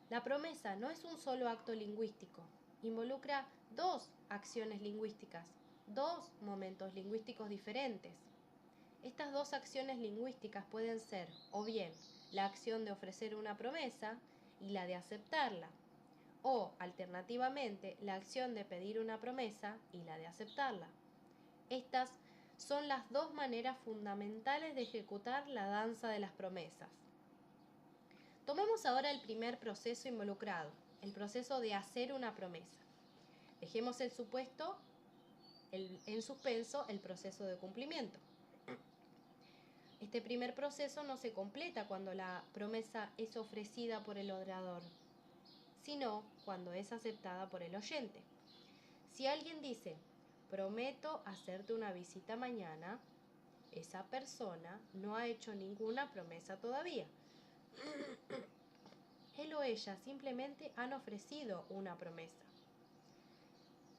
La promesa no es un solo acto lingüístico, involucra dos acciones lingüísticas, dos momentos lingüísticos diferentes. Estas dos acciones lingüísticas pueden ser, o bien, la acción de ofrecer una promesa y la de aceptarla, o, alternativamente, la acción de pedir una promesa y la de aceptarla. Estas son las dos maneras fundamentales de ejecutar la danza de las promesas. Tomemos ahora el primer proceso involucrado, el proceso de hacer una promesa. Dejemos en suspenso el proceso de cumplimiento. Este primer proceso no se completa cuando la promesa es ofrecida por el orador, sino cuando es aceptada por el oyente. Si alguien dice, prometo hacerte una visita mañana, esa persona no ha hecho ninguna promesa todavía. Él o ella simplemente han ofrecido una promesa.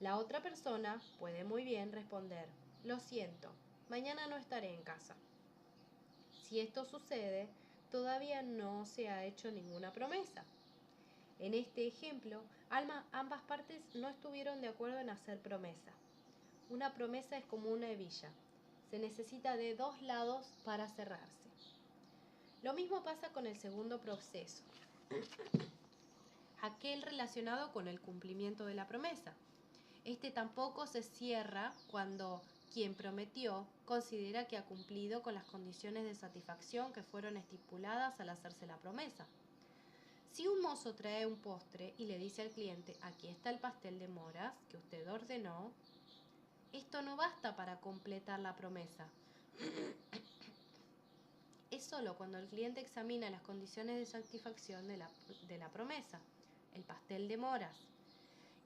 La otra persona puede muy bien responder, lo siento, mañana no estaré en casa. Si esto sucede, todavía no no se ha hecho ninguna promesa. En este ejemplo, ambas partes no estuvieron de acuerdo en hacer promesa. Una promesa es como una hebilla. Se necesita de dos lados para cerrarse. Lo mismo pasa con el segundo proceso, aquel relacionado con el cumplimiento de la promesa. Este tampoco se cierra cuando quien prometió considera que ha cumplido con las condiciones de satisfacción que fueron estipuladas al hacerse la promesa. Si un mozo trae un postre y le dice al cliente, aquí está el pastel de moras que usted ordenó, esto no basta para completar la promesa. Es solo cuando el cliente examina las condiciones de satisfacción de la promesa, el pastel de moras,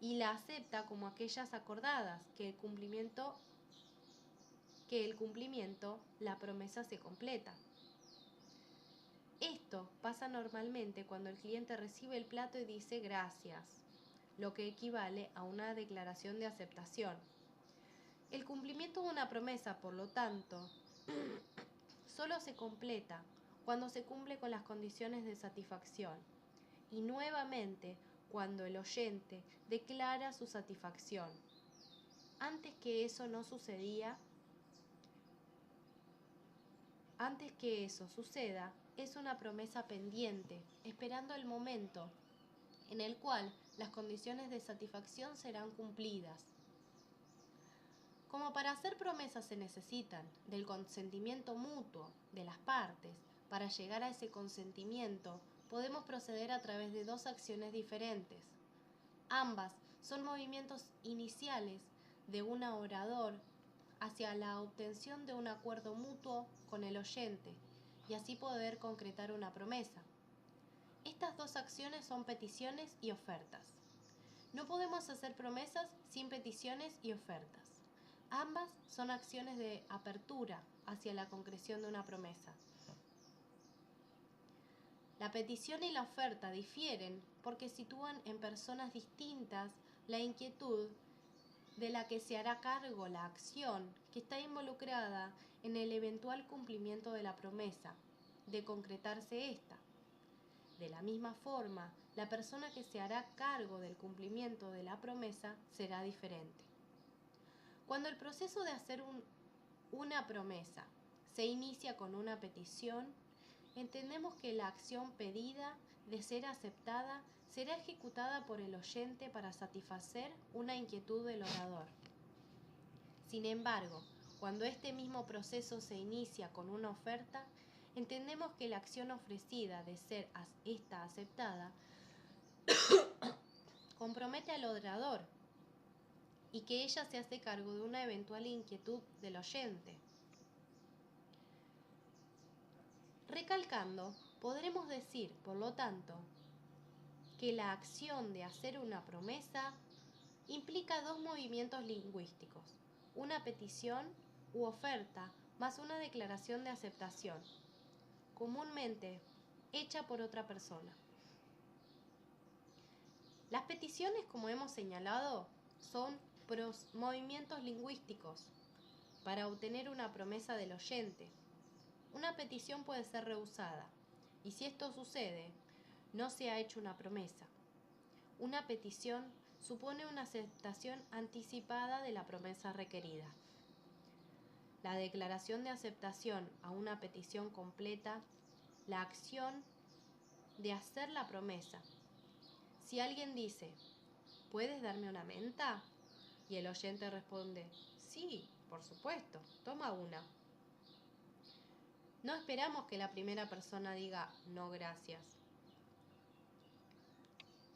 y la acepta como aquellas acordadas, que el cumplimiento, la promesa se completa. Esto pasa normalmente cuando el cliente recibe el plato y dice gracias, lo que equivale a una declaración de aceptación. El cumplimiento de una promesa, por lo tanto, solo se completa cuando se cumple con las condiciones de satisfacción y nuevamente cuando el oyente declara su satisfacción. Antes que eso suceda, es una promesa pendiente, esperando el momento en el cual las condiciones de satisfacción serán cumplidas. Como para hacer promesas se necesitan del consentimiento mutuo de las partes, para llegar a ese consentimiento podemos proceder a través de dos acciones diferentes. Ambas son movimientos iniciales de un orador hacia la obtención de un acuerdo mutuo con el oyente y así poder concretar una promesa. Estas dos acciones son peticiones y ofertas. No podemos hacer promesas sin peticiones y ofertas. Ambas son acciones de apertura hacia la concreción de una promesa. La petición y la oferta difieren porque sitúan en personas distintas la inquietud de la que se hará cargo la acción que está involucrada en el eventual cumplimiento de la promesa, de concretarse esta. De la misma forma, la persona que se hará cargo del cumplimiento de la promesa será diferente. Cuando el proceso de hacer una promesa se inicia con una petición, entendemos que la acción pedida, de ser aceptada, será ejecutada por el oyente para satisfacer una inquietud del orador. Sin embargo, cuando este mismo proceso se inicia con una oferta, entendemos que la acción ofrecida, de ser esta aceptada, compromete al orador y que ella se hace cargo de una eventual inquietud del oyente. Recalcando, podremos decir, por lo tanto, que la acción de hacer una promesa implica dos movimientos lingüísticos, una petición u oferta más una declaración de aceptación, comúnmente hecha por otra persona. Las peticiones, como hemos señalado, son movimientos lingüísticos para obtener una promesa del oyente. Una petición puede ser rehusada, y si esto sucede, no se ha hecho una promesa. Una petición supone una aceptación anticipada de la promesa requerida. La declaración de aceptación a una petición completa la acción de hacer la promesa. Si alguien dice, ¿puedes darme una menta? Y el oyente responde, sí, por supuesto, toma una. No esperamos que la primera persona diga, no, gracias.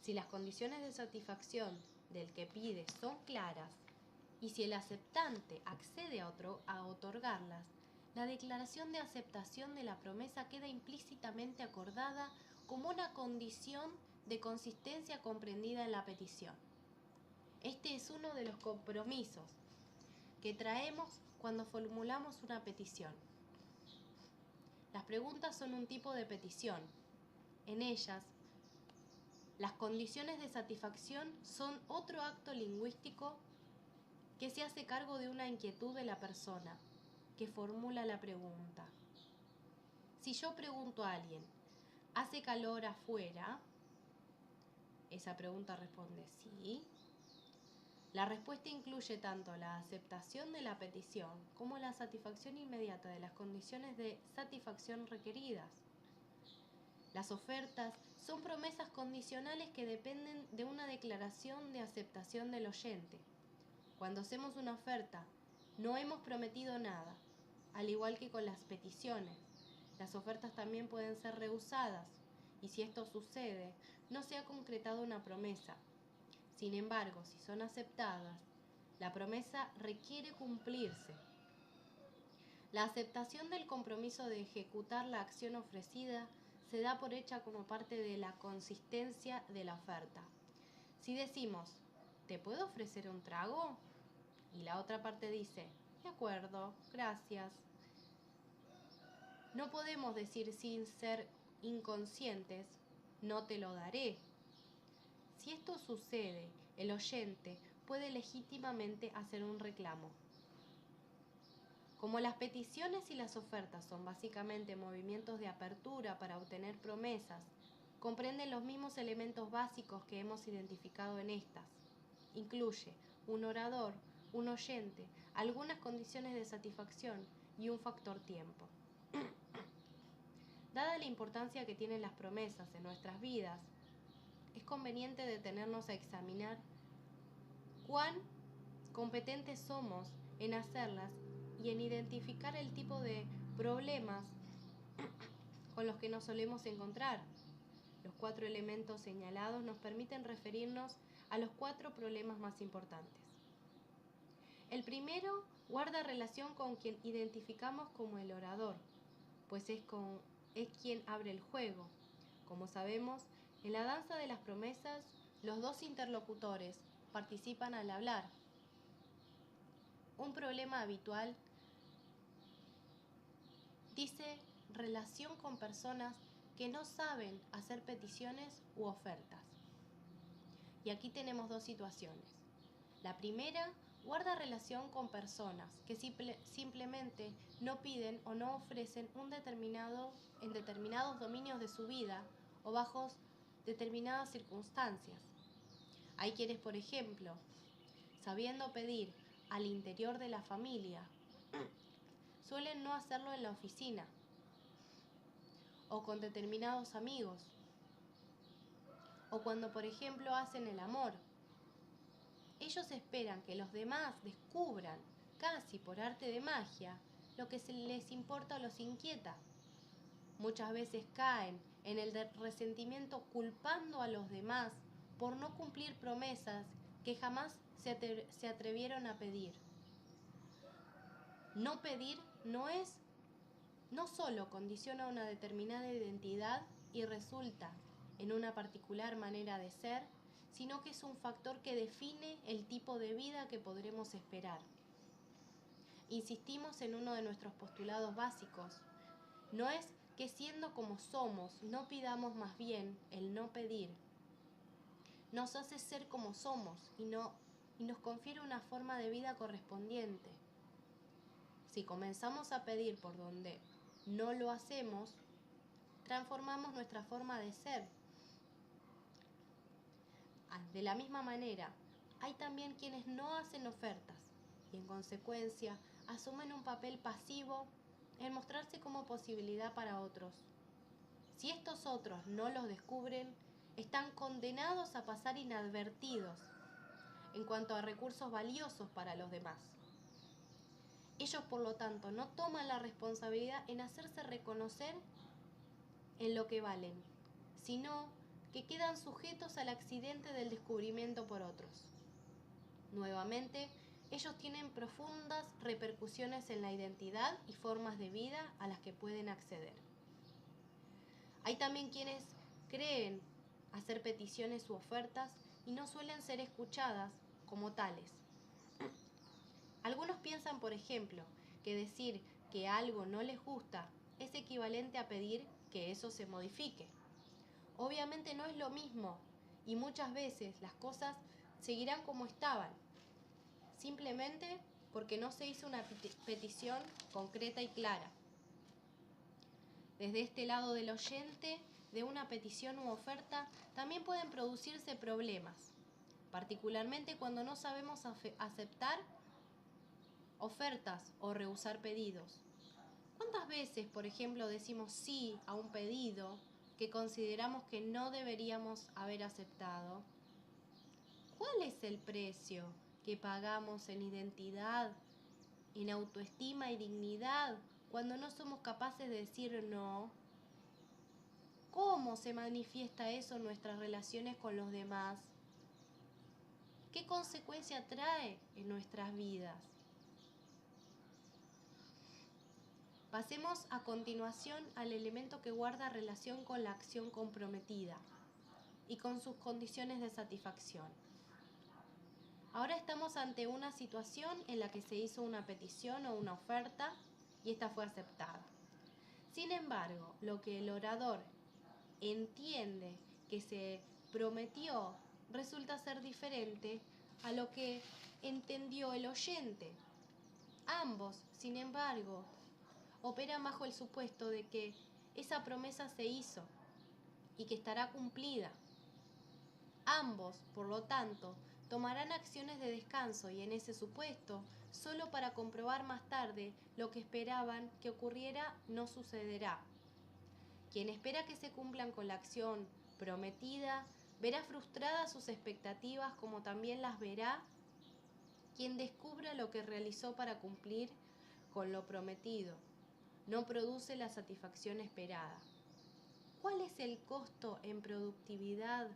Si las condiciones de satisfacción del que pide son claras y si el aceptante accede a otorgarlas, la declaración de aceptación de la promesa queda implícitamente acordada como una condición de consistencia comprendida en la petición. Este es uno de los compromisos que traemos cuando formulamos una petición. Las preguntas son un tipo de petición. En ellas, las condiciones de satisfacción son otro acto lingüístico que se hace cargo de una inquietud de la persona que formula la pregunta. Si yo pregunto a alguien, ¿Hace calor afuera? Esa pregunta responde sí. La respuesta incluye tanto la aceptación de la petición como la satisfacción inmediata de las condiciones de satisfacción requeridas. Las ofertas son promesas condicionales que dependen de una declaración de aceptación del oyente. Cuando hacemos una oferta, no hemos prometido nada, al igual que con las peticiones. Las ofertas también pueden ser rehusadas, y si esto sucede, no se ha concretado una promesa. Sin embargo, si son aceptadas, la promesa requiere cumplirse. La aceptación del compromiso de ejecutar la acción ofrecida se da por hecha como parte de la consistencia de la oferta. Si decimos, ¿te puedo ofrecer un trago? Y la otra parte dice, de acuerdo, gracias. No podemos decir sin ser inconscientes, no te lo daré. Si esto sucede, el oyente puede legítimamente hacer un reclamo. Como las peticiones y las ofertas son básicamente movimientos de apertura para obtener promesas, comprenden los mismos elementos básicos que hemos identificado en estas. Incluye un orador, un oyente, algunas condiciones de satisfacción y un factor tiempo. Dada la importancia que tienen las promesas en nuestras vidas, es conveniente detenernos a examinar cuán competentes somos en hacerlas y en identificar el tipo de problemas con los que nos solemos encontrar. Los 4 elementos señalados nos permiten referirnos a los 4 problemas más importantes. El primero guarda relación con quien identificamos como el orador, pues es quien abre el juego. Como sabemos, en la danza de las promesas, los 2 interlocutores participan al hablar. Un problema habitual dice relación con personas que no saben hacer peticiones u ofertas. Y aquí tenemos 2 situaciones. La primera guarda relación con personas que simplemente no piden o no ofrecen en determinados dominios de su vida o bajo determinadas circunstancias. Hay quienes, por ejemplo, sabiendo pedir al interior de la familia, suelen no hacerlo en la oficina o con determinados amigos, o cuando, por ejemplo, hacen el amor. Ellos esperan que los demás descubran, casi por arte de magia, lo que les importa o los inquieta. Muchas veces caen en el resentimiento culpando a los demás por no cumplir promesas que jamás se atrevieron a pedir. No pedir no solo condiciona una determinada identidad y resulta en una particular manera de ser, sino que es un factor que define el tipo de vida que podremos esperar. Insistimos en uno de nuestros postulados básicos. No es que siendo como somos no pidamos, más bien el no pedir nos hace ser como somos y nos confiere una forma de vida correspondiente. Si comenzamos a pedir por donde no lo hacemos, transformamos nuestra forma de ser. De la misma manera, hay también quienes no hacen ofertas y en consecuencia asumen un papel pasivo en mostrarse como posibilidad para otros. Si estos otros no los descubren, están condenados a pasar inadvertidos en cuanto a recursos valiosos para los demás. Ellos, por lo tanto, no toman la responsabilidad en hacerse reconocer en lo que valen, sino que quedan sujetos al accidente del descubrimiento por otros. Nuevamente, ellos tienen profundas repercusiones en la identidad y formas de vida a las que pueden acceder. Hay también quienes creen hacer peticiones u ofertas y no suelen ser escuchadas como tales. Algunos piensan, por ejemplo, que decir que algo no les gusta es equivalente a pedir que eso se modifique. Obviamente no es lo mismo y muchas veces las cosas seguirán como estaban, simplemente porque no se hizo una petición concreta y clara. Desde este lado del oyente, de una petición u oferta, también pueden producirse problemas, particularmente cuando no sabemos aceptar ofertas o rehusar pedidos. ¿Cuántas veces, por ejemplo, decimos sí a un pedido que consideramos que no deberíamos haber aceptado? ¿Cuál es el precio que pagamos en identidad, en autoestima y dignidad cuando no somos capaces de decir no? ¿Cómo se manifiesta eso en nuestras relaciones con los demás? ¿Qué consecuencia trae en nuestras vidas? Pasemos a continuación al elemento que guarda relación con la acción comprometida y con sus condiciones de satisfacción. Ahora estamos ante una situación en la que se hizo una petición o una oferta y esta fue aceptada. Sin embargo, lo que el orador entiende que se prometió resulta ser diferente a lo que entendió el oyente. Ambos, sin embargo, operan bajo el supuesto de que esa promesa se hizo y que estará cumplida. Ambos, por lo tanto, tomarán acciones de descanso y en ese supuesto, solo para comprobar más tarde lo que esperaban que ocurriera no sucederá. Quien espera que se cumplan con la acción prometida, verá frustradas sus expectativas como también las verá quien descubra lo que realizó para cumplir con lo prometido. No produce la satisfacción esperada. ¿Cuál es el costo en productividad,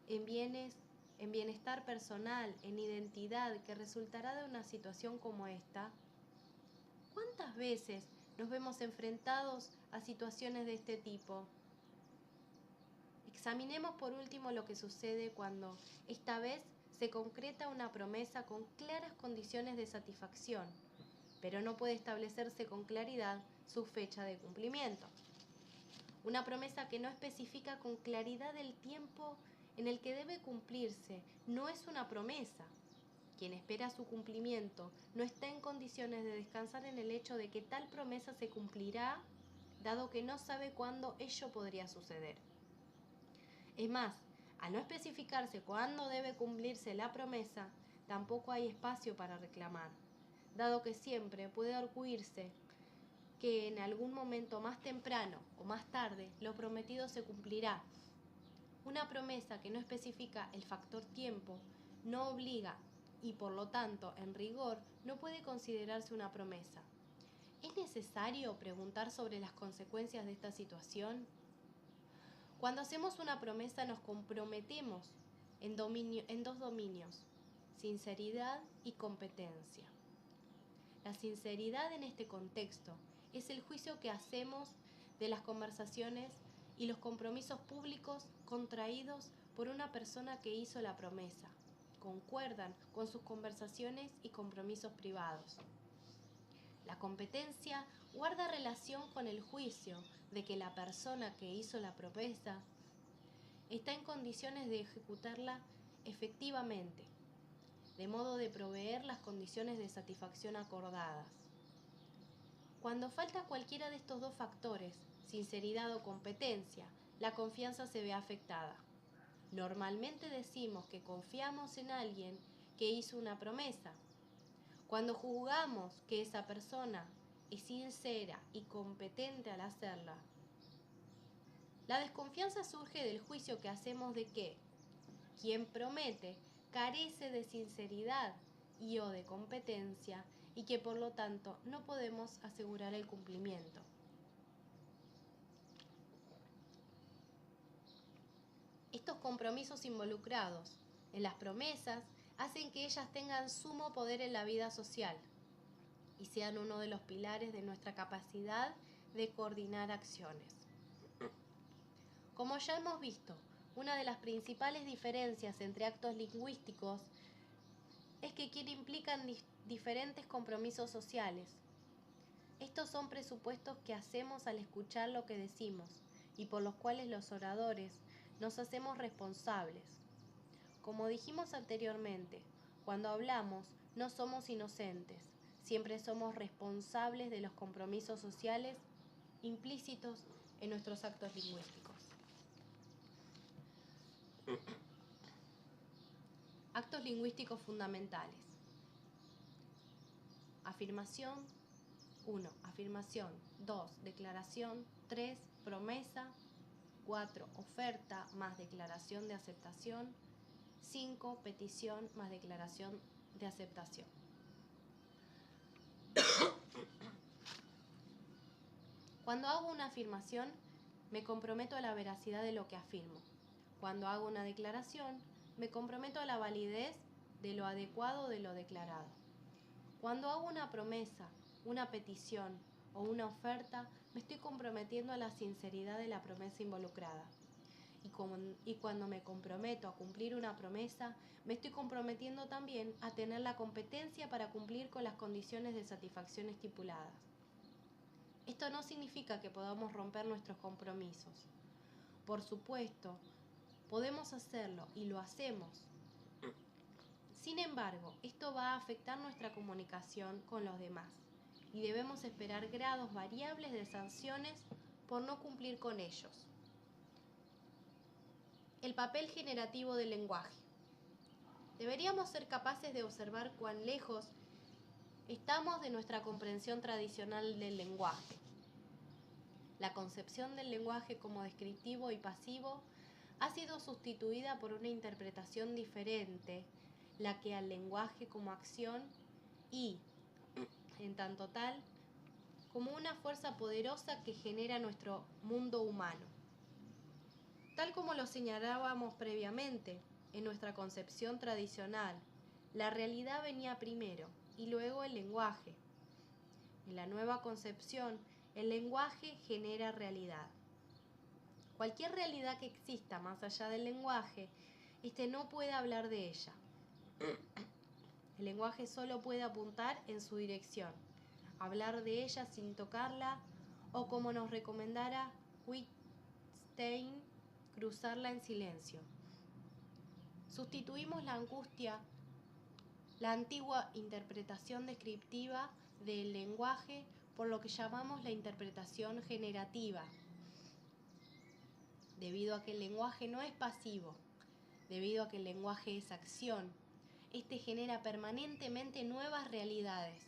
en bienes, en bienestar personal, en identidad que resultará de una situación como esta? ¿Cuántas veces nos vemos enfrentados a situaciones de este tipo? Examinemos por último lo que sucede cuando esta vez se concreta una promesa con claras condiciones de satisfacción, pero no puede establecerse con claridad su fecha de cumplimiento. Una promesa que no especifica con claridad el tiempo en el que debe cumplirse no es una promesa. Quien espera su cumplimiento no está en condiciones de descansar en el hecho de que tal promesa se cumplirá, dado que no sabe cuándo ello podría suceder. Es más, al no especificarse cuándo debe cumplirse la promesa, tampoco hay espacio para reclamar, dado que siempre puede arguirse que en algún momento más temprano o más tarde lo prometido se cumplirá. Una promesa que no especifica el factor tiempo no obliga y por lo tanto, en rigor, no puede considerarse una promesa. ¿Es necesario preguntar sobre las consecuencias de esta situación? Cuando hacemos una promesa nos comprometemos en dos dominios, sinceridad y competencia. La sinceridad en este contexto es el juicio que hacemos de las conversaciones y los compromisos públicos contraídos por una persona que hizo la promesa. Concuerdan con sus conversaciones y compromisos privados. La competencia guarda relación con el juicio de que la persona que hizo la promesa está en condiciones de ejecutarla efectivamente, de modo de proveer las condiciones de satisfacción acordadas. Cuando falta cualquiera de estos dos factores, sinceridad o competencia, la confianza se ve afectada. Normalmente decimos que confiamos en alguien que hizo una promesa. Cuando juzgamos que esa persona es sincera y competente al hacerla, la desconfianza surge del juicio que hacemos de que quien promete carece de sinceridad y o de competencia y que por lo tanto no podemos asegurar el cumplimiento. Estos compromisos involucrados en las promesas hacen que ellas tengan sumo poder en la vida social y sean uno de los pilares de nuestra capacidad de coordinar acciones. Como ya hemos visto, una de las principales diferencias entre actos lingüísticos es que implican diferentes compromisos sociales. Estos son presupuestos que hacemos al escuchar lo que decimos y por los cuales los oradores nos hacemos responsables. Como dijimos anteriormente, cuando hablamos no somos inocentes, siempre somos responsables de los compromisos sociales implícitos en nuestros actos lingüísticos. Actos lingüísticos fundamentales. Afirmación. 1. Afirmación. 2. Declaración. 3. Promesa. 4. Oferta más declaración de aceptación. 5. Petición más declaración de aceptación. Cuando hago una afirmación, me comprometo a la veracidad de lo que afirmo. Cuando hago una declaración, me comprometo a la validez de lo adecuado de lo declarado. Cuando hago una promesa, una petición o una oferta, me estoy comprometiendo a la sinceridad de la promesa involucrada. Y cuando me comprometo a cumplir una promesa, me estoy comprometiendo también a tener la competencia para cumplir con las condiciones de satisfacción estipuladas. Esto no significa que podamos romper nuestros compromisos. Por supuesto, podemos hacerlo y lo hacemos. Sin embargo, esto va a afectar nuestra comunicación con los demás y debemos esperar grados variables de sanciones por no cumplir con ellos. El papel generativo del lenguaje. Deberíamos ser capaces de observar cuán lejos estamos de nuestra comprensión tradicional del lenguaje. La concepción del lenguaje como descriptivo y pasivo ha sido sustituida por una interpretación diferente, la que al lenguaje como acción y, en tanto tal, como una fuerza poderosa que genera nuestro mundo humano. Tal como lo señalábamos previamente, en nuestra concepción tradicional, la realidad venía primero y luego el lenguaje. En la nueva concepción, el lenguaje genera realidad. Cualquier realidad que exista más allá del lenguaje, no puede hablar de ella. El lenguaje solo puede apuntar en su dirección, hablar de ella sin tocarla o, como nos recomendara Wittgenstein, cruzarla en silencio. Sustituimos la angustia, la antigua interpretación descriptiva del lenguaje, por lo que llamamos la interpretación generativa. Debido a que el lenguaje no es pasivo, debido a que el lenguaje es acción, genera permanentemente nuevas realidades.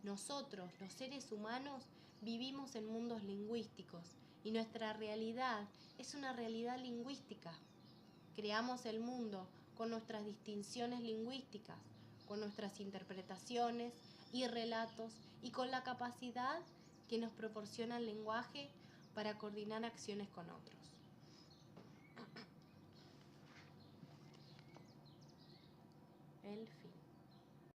Nosotros, los seres humanos, vivimos en mundos lingüísticos y nuestra realidad es una realidad lingüística. Creamos el mundo con nuestras distinciones lingüísticas, con nuestras interpretaciones y relatos y con la capacidad que nos proporciona el lenguaje para coordinar acciones con otros. El